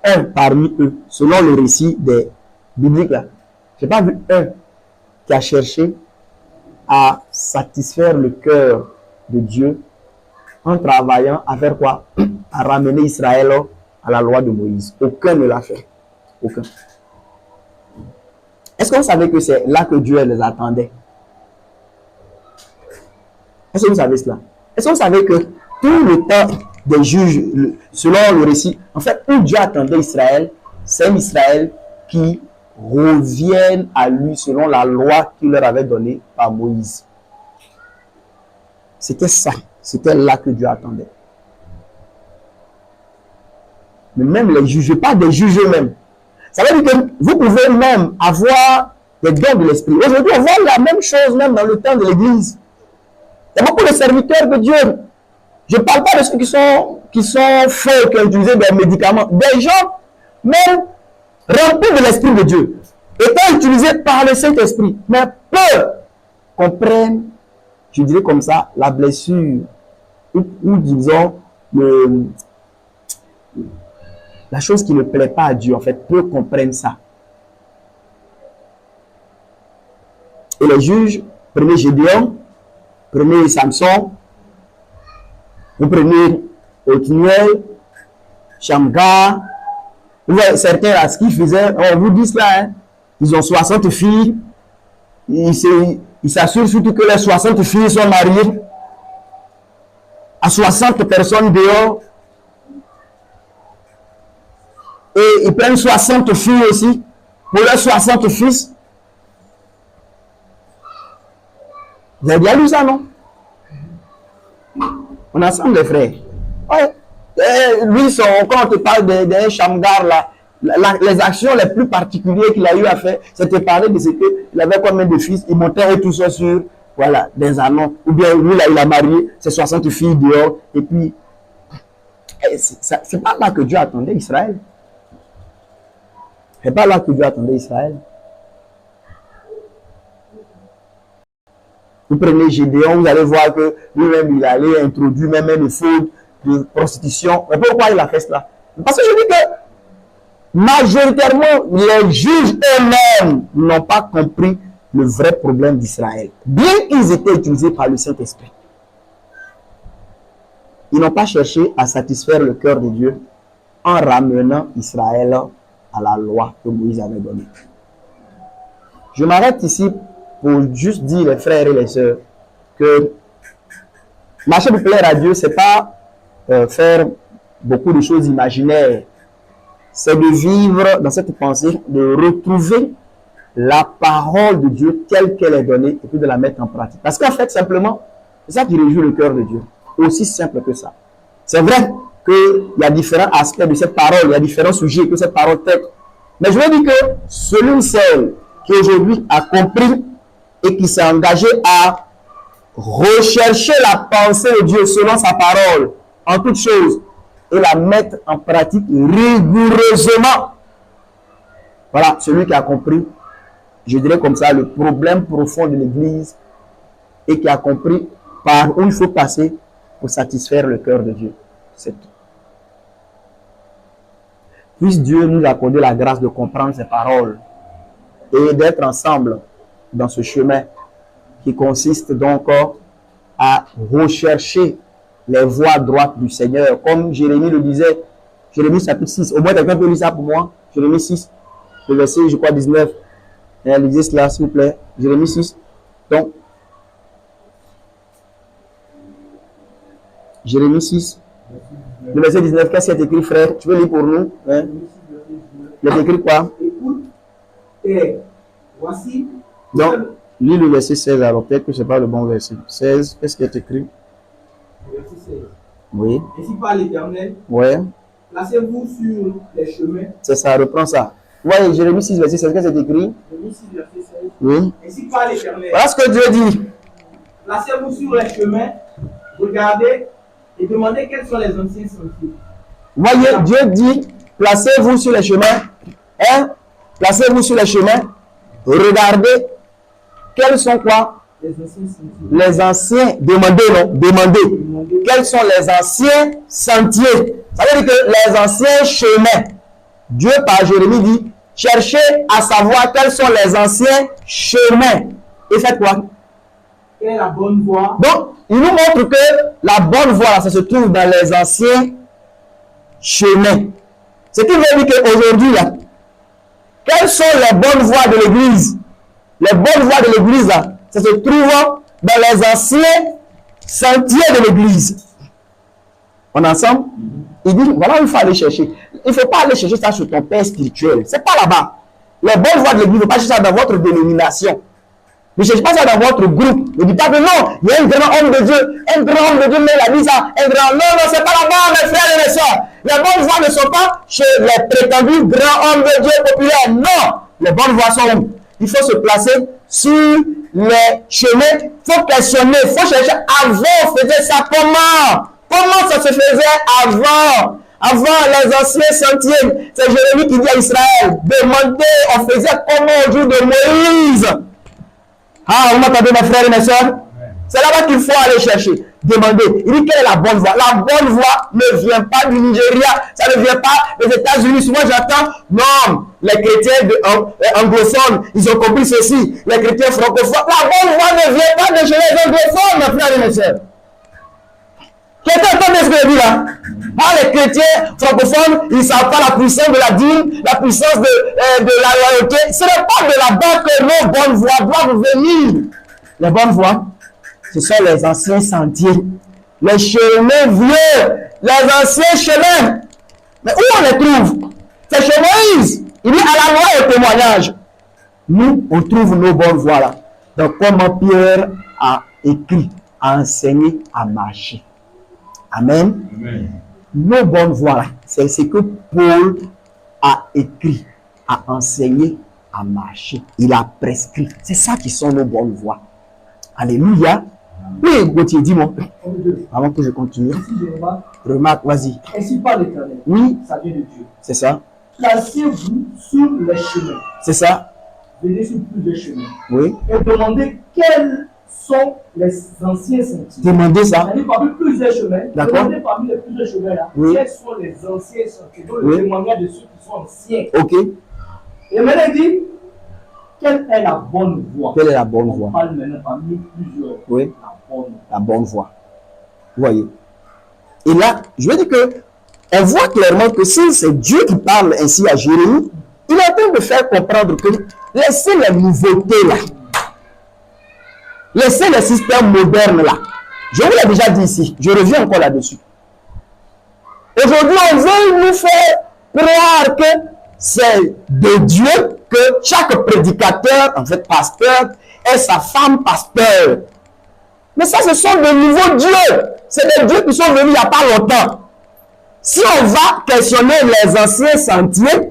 S1: un parmi eux, selon le récit des bibliques là, je n'ai pas vu un qui a cherché à satisfaire le cœur de Dieu en travaillant à faire quoi? À ramener Israël à la loi de Moïse. Aucun ne l'a fait. Aucun. Est-ce que vous savez que c'est là que Dieu les attendait? Est-ce que vous savez cela? Est-ce que vous savez que tout le temps des juges, selon le récit, en fait, où Dieu attendait Israël, c'est Israël qui revienne à lui selon la loi qu'il leur avait donnée par Moïse. C'était ça. C'était là que Dieu attendait. Mais même les juges, pas des juges eux-mêmes. Ça veut dire que vous pouvez même avoir des dons de l'esprit. Aujourd'hui, on voit la même chose même dans le temps de l'Église. Il y a beaucoup de serviteurs de Dieu. Je ne parle pas de ceux qui sont faux, qui ont utilisé des médicaments. Des gens, même remplis de l'Esprit de Dieu, étant utilisés par le Saint-Esprit, mais peu comprennent, je dirais comme ça, la blessure, ou disons, la chose qui ne plaît pas à Dieu, en fait, peu comprennent ça. Et les juges, prenez Gédéon, prenez Samson, vous prenez Othniel, Shamgar, vous voyez, certains là, ce qu'ils faisaient, on vous dit cela, hein, ils ont 60 filles, ils s'assurent surtout que les 60 filles sont mariées à 60 personnes dehors, et ils prennent 60 filles aussi, pour leurs 60 fils. Vous avez bien lu ça, non? On a ensemble, les frères. Ouais. Lui, quand on te parle d'un Shamgar, là, les actions les plus particulières qu'il a eu à faire, c'était parler de ce qu'il avait combien de fils, il montait et tout ça sur, voilà, des annonces. Ou bien lui, là, il a marié ses 60 filles dehors, et puis, c'est pas là que Dieu attendait Israël. C'est pas là que Dieu attendait Israël. Vous prenez Gédéon, vous allez voir que lui-même, il allait introduire même une faute de prostitution. Mais pourquoi il a fait cela? Parce que je dis que majoritairement, les juges eux-mêmes n'ont pas compris le vrai problème d'Israël. Bien qu'ils étaient utilisés par le Saint-Esprit. Ils n'ont pas cherché à satisfaire le cœur de Dieu en ramenant Israël à la loi que Moïse avait donnée. Je m'arrête ici pour juste dire, les frères et les sœurs, que marcher pour plaire à Dieu, ce n'est pas faire beaucoup de choses imaginaires. C'est de vivre dans cette pensée, de retrouver la parole de Dieu telle qu'elle est donnée et puis de la mettre en pratique. Parce qu'en fait, simplement, c'est ça qui réjouit le cœur de Dieu. Aussi simple que ça. C'est vrai qu'il y a différents aspects de cette parole, il y a différents sujets que cette parole traite. Mais je veux dire que celui ou celle qui aujourd'hui a compris et qui s'est engagé à rechercher la pensée de Dieu selon sa parole en toutes choses et la mettre en pratique rigoureusement. Voilà, celui qui a compris, je dirais comme ça, le problème profond de l'Église et qui a compris par où il faut passer pour satisfaire le cœur de Dieu. C'est tout. Puisse Dieu nous accorder la grâce de comprendre ses paroles et d'être ensemble dans ce chemin qui consiste donc à rechercher les voies droites du Seigneur. Comme Jérémie le disait, Jérémie chapitre 6. Au moins, quelqu'un peut lire ça pour moi. Jérémie 6, le verset, je crois, 19. Lisez cela, s'il vous plaît. Jérémie 6. Donc, Jérémie 6, le verset 19. Qu'est-ce qui est écrit, frère? Tu veux lire pour nous? Hein? Il est écrit quoi?
S4: Écoute, et voici.
S1: Donc, lis le verset 16. Alors, peut-être que ce n'est pas le bon verset. 16, qu'est-ce qui est écrit?
S4: Verset 16.
S1: Oui.
S4: Ainsi parle l'Éternel.
S1: Ouais.
S4: Placez-vous sur les chemins.
S1: C'est ça, reprends ça. Voyez, Jérémie 6, verset 16, qu'est-ce qui est écrit?
S4: Jérémie 6, verset 16.
S1: Oui.
S4: Ainsi parle l'Éternel.
S1: Voilà ce que Dieu dit.
S4: Placez-vous sur les chemins, regardez et demandez quels sont les anciens sentiers.
S1: Voyez, Dieu dit, placez-vous sur les chemins. Hein? Placez-vous sur les chemins. Regardez. Quels sont quoi?
S4: Les anciens sentiers.
S1: Les anciens. Demandez, non? Demandez. Quels sont les anciens sentiers? Ça veut dire que les anciens chemins. Dieu, par Jérémie, dit, cherchez à savoir quels sont les anciens chemins. Et faites quoi?
S4: Quelle est la bonne voie?
S1: Donc, il nous montre que la bonne voie, là, ça se trouve dans les anciens chemins. Ce qui veut dire qu'aujourd'hui, là, quelles sont les bonnes voies de l'Église? Les bonnes voies de l'Église, là, ça se trouve dans les anciens sentiers de l'Église. On est ensemble? Il dit, voilà où il faut aller chercher. Il ne faut pas aller chercher ça sur ton père spirituel. Ce n'est pas là-bas. Les bonnes voies de l'Église, il ne faut pas chercher ça dans votre dénomination. Ne cherchez pas ça dans votre groupe. Ne dites pas que non, il y a un grand homme de Dieu. Un grand homme de Dieu, mais il a dit ça. Un grand. Non, non, c'est pas là-bas, mes frères et mes soeurs. Les bonnes voies ne sont pas chez les prétendus grands hommes de Dieu populaires. Non. Les bonnes voies sont où? Il faut se placer sur les chemins. Il faut questionner. Il faut chercher. Avant, on faisait ça comment? Comment ça se faisait avant? Avant les anciens sentiers. C'est Jérémie qui dit à Israël, demandez, on faisait comment au jour de Moïse? Ah, vous m'entendez, mes frères et mes soeurs? C'est là-bas qu'il faut aller chercher. Demander. Il dit quelle est la bonne voie? La bonne voie ne vient pas du Nigeria. Ça ne vient pas des États-Unis. Souvent j'entends, non, les chrétiens anglophones, ils ont compris ceci. Les chrétiens francophones. La bonne voie ne vient pas de chez les anglophones, mes frères et mes soeurs. Quelqu'un entend ce que je dis là? Ah, les chrétiens francophones, ils ne savent pas la puissance de la dîme, la puissance de la loyauté. Ce n'est pas de là-bas que nos bonnes voies doivent venir. Les bonnes voies, ce sont les anciens sentiers, les chemins vieux, les anciens chemins. Mais où on les trouve? C'est chez Moïse. Il dit à la loi et au témoignage. Nous, on trouve nos bonnes voies là. Donc, comment Pierre a écrit, a enseigné, a marché. Amen.
S2: Amen.
S1: Nos bonnes voies, c'est ce que Paul a écrit, a enseigné, a marché. Il a prescrit. C'est ça qui sont nos bonnes voies. Alléluia. Oui, Gauthier, dis-moi. Avant que je continue. Remarque, vas-y.
S4: Ainsi parle l'Éternel.
S1: Oui.
S4: Ça vient de Dieu.
S1: C'est ça.
S4: Placez-vous sur les chemins.
S1: C'est ça.
S4: Venez sur plusieurs chemins.
S1: Oui.
S4: Et demandez quels sont les anciens sentiers.
S1: Demandez ça.
S4: C'est-à-dire parmi plusieurs chemins.
S1: D'accord.
S4: Demandez parmi les plusieurs chemins là.
S1: Oui.
S4: Quels sont les anciens sentiers. Donc
S1: Oui.
S4: le témoignage de ceux qui sont anciens.
S1: Ok.
S4: Et maintenant il dit, quelle est la bonne voie?
S1: Quelle est la bonne voie?
S4: On parle maintenant parmi plusieurs.
S1: Oui.
S4: La bonne voie.
S1: Vous voyez. Et là, je veux dire que on voit clairement que si c'est Dieu qui parle ainsi à Jérémie, il est en train de faire comprendre que laissez les nouveautés là. Laissez les systèmes modernes là. Je vous l'ai déjà dit ici. Je reviens encore là-dessus. Aujourd'hui, on veut nous faire croire que c'est de Dieu que chaque prédicateur, en fait pasteur, est sa femme pasteur. Mais ça, ce sont de nouveaux dieux. C'est des dieux qui sont venus il n'y a pas longtemps. Si on va questionner les anciens sentiers,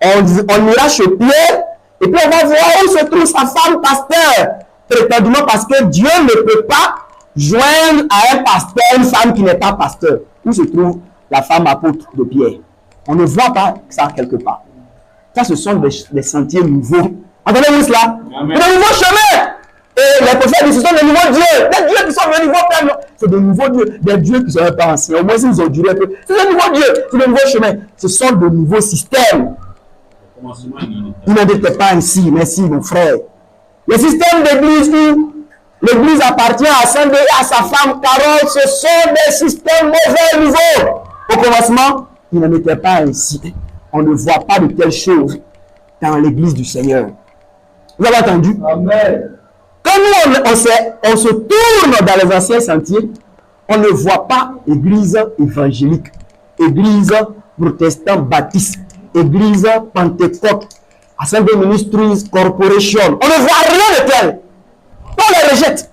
S1: on ira chez Pierre, et puis on va voir où se trouve sa femme pasteur. Prétendument parce que Dieu ne peut pas joindre à un pasteur une femme qui n'est pas pasteur. Où se trouve la femme apôtre de Pierre? On ne voit pas ça quelque part. Ça, ce sont des sentiers nouveaux. Entendez-vous cela?
S2: Amen.
S1: De nouveaux chemins. Et les prophètes disent, ce sont des nouveaux dieux. Des dieux qui sont venus, nouveaux pères. C'est des nouveaux dieux. Des dieux qui ne seraient pas anciens. Au moins, ils ont duré un peu. C'est des nouveaux dieux. C'est des nouveaux chemins. Ce sont de nouveaux systèmes. Il n'en était pas ainsi. Merci, mon frère. Le système d'église où l'église appartient à Saint-Denis et à sa femme Carole, ce sont des systèmes mauvais nouveaux. Au commencement, il n'en était pas ainsi. On ne voit pas de telles choses dans l'église du Seigneur. Vous avez entendu?
S3: Amen.
S1: Quand nous, on se tourne dans les anciens sentiers, on ne voit pas église évangélique, église protestante baptiste, église pentecôte, Assembly Ministries Corporation. On ne voit rien de tel. On les rejette.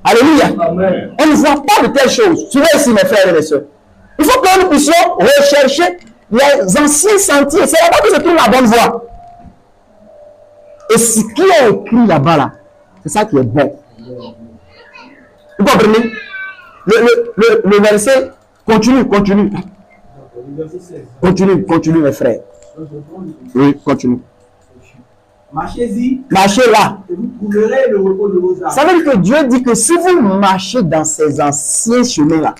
S1: Alléluia.
S3: Amen.
S1: On ne voit pas de telles choses. Suivez ici, mes frères et mes soeurs. Il faut que nous puissions rechercher les anciens sentiers. C'est là-bas que se trouve la bonne voie. Et ce qui est écrit là-bas, là, c'est ça qui est bon. Vous comprenez? Le verset continue. Continue, mes frères. Oui, continue.
S4: Marchez-y.
S1: Marchez là.
S4: Et vous trouverez le repos de vos âmes.
S1: Ça veut dire que Dieu dit que si vous marchez dans ces anciens chemins-là,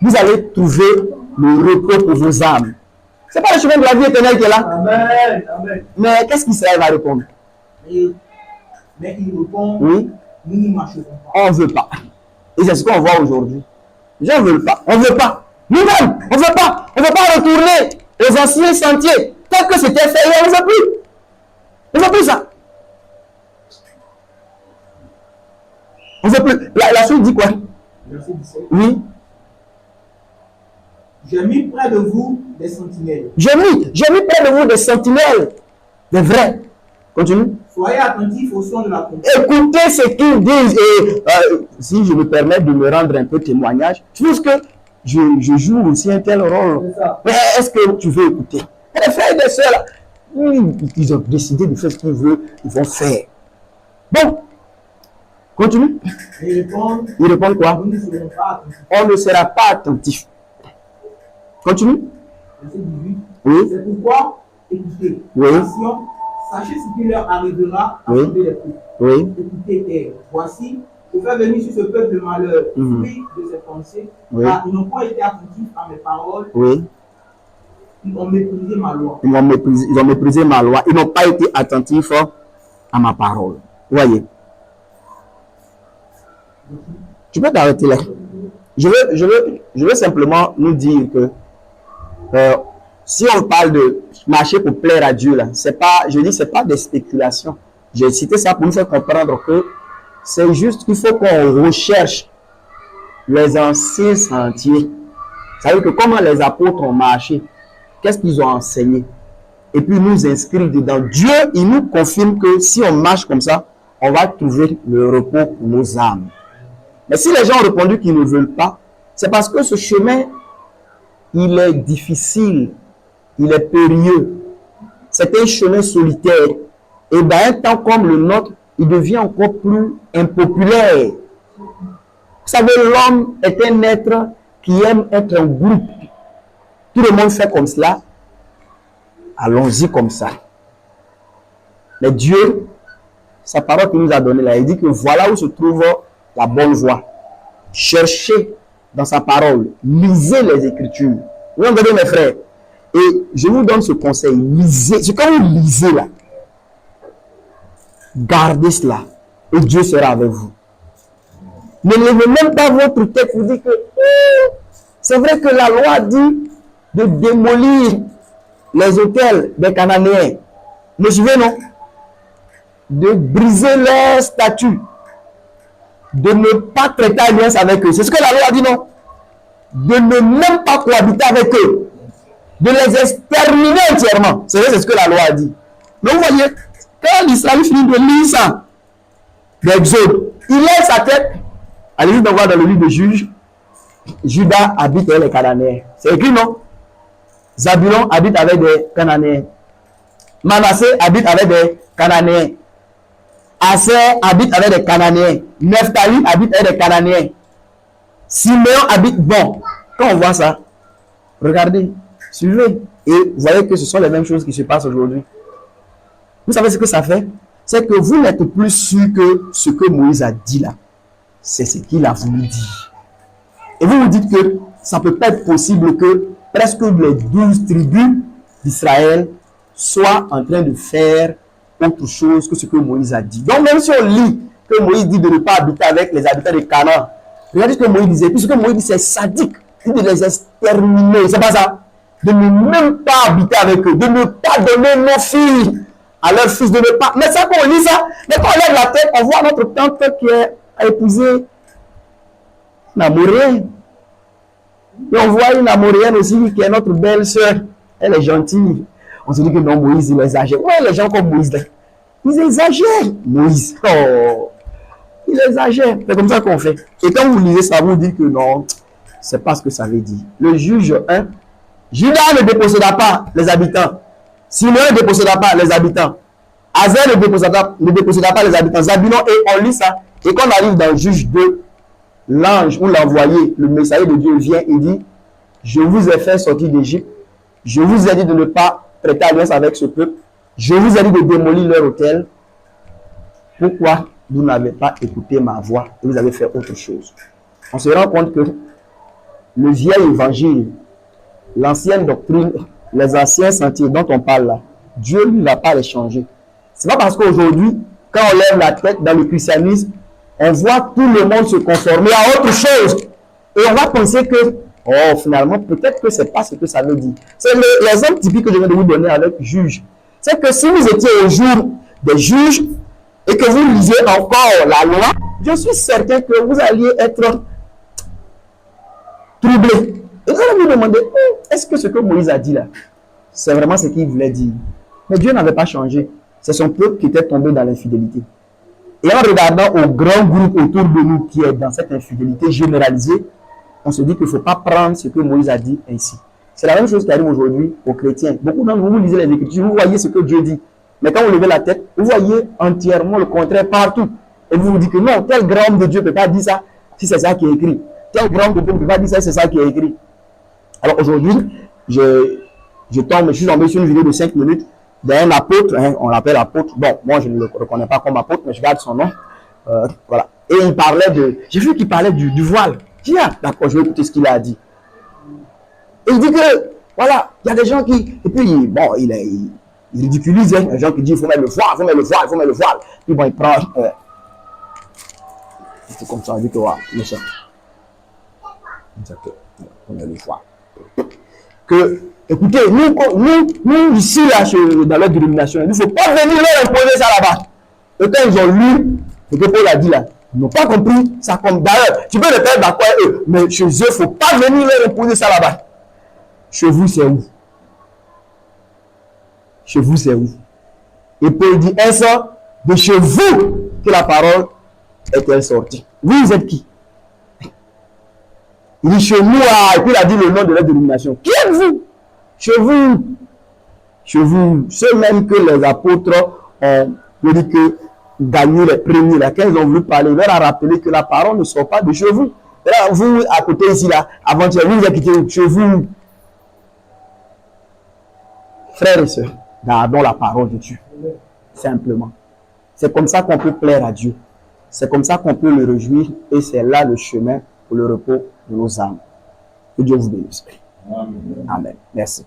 S1: vous allez trouver le repos pour vos âmes. Ce n'est pas le chemin de la vie éternelle qui est là.
S3: Amen. Amen.
S1: Mais qu'est-ce qu'Israël va répondre?
S4: Mais il répond,
S1: Oui,
S4: nous ne marcherons pas.
S1: on ne veut pas. Et c'est ce qu'on voit aujourd'hui. Les gens ne veulent pas. On ne veut pas. Nous-mêmes, on ne veut pas. On ne veut pas retourner aux anciens sentiers. Tel que c'était fait, on ne veut plus. On ne veut plus ça. On ne veut plus. La suite dit quoi?
S4: Verset 17.
S1: Oui.
S4: J'ai mis près de vous des sentinelles.
S1: J'ai mis près de vous des sentinelles. Des vrais. Continue.
S4: Soyez attentifs au son de la conduite.
S1: Écoutez ce qu'ils disent. Et si je me permets de me rendre un peu témoignage, je pense que je joue aussi un tel rôle.
S3: C'est ça.
S1: Mais est-ce que tu veux écouter? Les frères et les sœurs, là, ils ont décidé de faire ce qu'ils veulent, ils vont faire. Bon, continue.
S4: Et répondent,
S1: Ils répondent quoi?
S4: nous ne serons pas attentifs.
S1: On ne sera pas attentif. Continue.
S4: Verset 18.
S1: Oui,
S4: C'est pourquoi, écoutez,
S1: Oui.
S4: nation, sachez ce qui leur arrivera à
S1: Oui.
S4: sauver les peuples.
S1: oui,
S4: Écoutez, terre, voici, je fais venir sur ce peuple de malheur,
S1: Mhm.
S4: fruit de ses pensées,
S1: Oui.
S4: car ils n'ont pas été attentifs à mes paroles,
S1: oui.
S4: ils ont méprisé ma loi.
S1: Ils ont méprisé ma loi. Ils n'ont pas été attentifs à ma parole. Vous voyez. Tu peux t'arrêter là. Je veux simplement nous dire que si on parle de marcher pour plaire à Dieu, là, c'est pas des spéculations. J'ai cité ça pour nous faire comprendre que c'est juste qu'il faut qu'on recherche les anciens sentiers. Ça veut dire que comment les apôtres ont marché, qu'est-ce qu'ils ont enseigné, et puis nous inscrire dedans. Dieu, il nous confirme que si on marche comme ça, on va trouver le repos pour nos âmes. Mais si les gens ont répondu qu'ils ne veulent pas, c'est parce que ce chemin, il est difficile, il est périlleux. C'est un chemin solitaire. Et dans un temps comme le nôtre, il devient encore plus impopulaire. Vous savez, l'homme est un être qui aime être en groupe. Tout le monde fait comme cela. Allons-y comme ça. Mais Dieu, sa parole qu'il nous a donnée là, il dit que voilà où se trouve la bonne voie. Cherchez dans sa parole. Lisez les Écritures. Vous entendez, mes frères? Et je vous donne ce conseil. Lisez. C'est quand vous lisez là. Gardez cela. Et Dieu sera avec vous. Ne levez même pas votre tête pour dire que c'est vrai que la loi dit de démolir les autels des Cananéens. Me suivez, non? De briser leurs statues. De ne pas traiter alliance avec eux. C'est ce que la loi dit, non? De ne même pas cohabiter avec eux. De les exterminer entièrement. C'est vrai, c'est ce que la loi a dit. Donc vous voyez, quand l'Israël finit de lire ça, d'Exode, il lève sa tête. Allez-y donc voir dans le livre de Juges, Judas habite avec les Cananéens. C'est écrit, non? Zabulon habite avec des Cananéens. Manassé habite avec des Cananéens. Aser habite avec des Cananéens. Nephtali habite avec des Cananéens. Siméon habite. Bon, quand on voit ça, regardez, suivez. Et vous voyez que ce sont les mêmes choses qui se passent aujourd'hui. Vous savez ce que ça fait? c'est que vous n'êtes plus sûr que ce que Moïse a dit là, c'est ce qu'il a voulu dire. Et vous vous dites que ça ne peut pas être possible que presque les 12 tribus d'Israël soient en train de faire autre chose que ce que Moïse a dit. Donc même si on lit que Moïse dit de ne pas habiter avec les habitants de Canaan, regardez ce que Moïse disait. Puisque Moïse dit c'est sadique, il dit de les exterminer, c'est pas ça. De ne même pas habiter avec eux, de ne pas donner nos filles à leurs fils, de ne pas. Mais ça, quand on lit ça, mais quand on lève la tête, on voit notre tante qui a épousé une Amoréenne. Et on voit une Amoréenne aussi qui est notre belle-sœur. Elle est gentille. On se dit que non, Moïse, il exagère. Ouais, les gens comme Moïse, ils exagèrent. Moïse, oh, il exagère. C'est comme ça qu'on fait. Et quand vous lisez ça, vous dites que non, c'est pas ce que ça veut dire. Le juge 1, Judas ne déposséda pas les habitants. Simeon ne déposséda pas les habitants. Azer ne déposséda pas les habitants. Zabulon, et on lit ça. Et quand on arrive dans le juge 2, l'ange ou l'envoyé, le messager de Dieu vient et dit, je vous ai fait sortir d'Égypte. Je vous ai dit de ne pas prêter alliance avec ce peuple. Je vous ai dit de démolir leur autel. Pourquoi vous n'avez pas écouté ma voix et vous avez fait autre chose? On se rend compte que le vieil évangile, l'ancienne doctrine, les anciens sentiers dont on parle là, Dieu ne va pas les changer. Ce n'est pas parce qu'aujourd'hui, quand on lève la tête dans le christianisme, on voit tout le monde se conformer à autre chose. Et on va penser que, oh, finalement, peut-être que ce n'est pas ce que ça veut dire. C'est l'exemple typique que je viens de vous donner avec juge. C'est que si vous étiez au jour des juges et que vous lisiez encore la loi, je suis certain que vous alliez être troublé. Et vous allez vous demander, est-ce que ce que Moïse a dit là, c'est vraiment ce qu'il voulait dire? Mais Dieu n'avait pas changé. C'est son peuple qui était tombé dans l'infidélité. Et en regardant au grand groupe autour de nous qui est dans cette infidélité généralisée, on se dit qu'il ne faut pas prendre ce que Moïse a dit ainsi. C'est la même chose qui arrive aujourd'hui aux chrétiens. Beaucoup d'entre vous, vous lisez les Écritures, vous voyez ce que Dieu dit. Mais quand vous levez la tête, vous voyez entièrement le contraire partout. Et vous vous dites que non, tel grand homme de Dieu ne peut pas dire ça si c'est ça qui est écrit. Tel grand homme de Dieu ne peut pas dire ça si c'est ça qui est écrit. Alors aujourd'hui, je suis tombé sur une vidéo de 5 minutes d'un apôtre, hein, on l'appelle apôtre. Bon, moi je ne le reconnais pas comme apôtre, mais je garde son nom. Voilà. Et il parlait de. J'ai vu qu'il parlait du voile. J'ai dit, ah, d'accord, je vais écouter ce qu'il a dit. Et il dit que, voilà, il y a des gens qui. Et puis, bon, il ridiculise, hein, les gens qui disent, il faut mettre le voile, il faut mettre le voile, il faut mettre le voile. Puis bon, il prend. C'est comme ça, il dit que, voilà, le sang. Il faut mettre le voile. Que. Écoutez, nous ici, là, dans leur dénomination, il ne faut pas venir leur imposer ça là-bas. Et quand ils ont lu ce que Paul a dit là, ils n'ont pas compris ça comme d'ailleurs. Tu peux le faire d'accord avec eux, mais chez eux, il ne faut pas venir leur imposer ça là-bas. Chez vous, c'est où? Chez vous, c'est où? Et Paul dit, est-ce de chez vous que la parole est-elle sortie? Vous êtes qui? Il dit chez nous, et puis il a dit le nom de leur dénomination. Qui êtes-vous? Chez vous, ceux même que les apôtres ont dit que gagné les premiers, là, quand ils ont voulu parler, il leur a rappelé que la parole ne sort pas de chez vous. Et là, vous, à côté ici, là, avant-hier, vous avez quitté chez vous. Frères et sœurs, gardons la parole de Dieu. Simplement. C'est comme ça qu'on peut plaire à Dieu. C'est comme ça qu'on peut le réjouir. Et c'est là le chemin pour le repos de nos âmes. Que Dieu vous bénisse. Amen. Merci.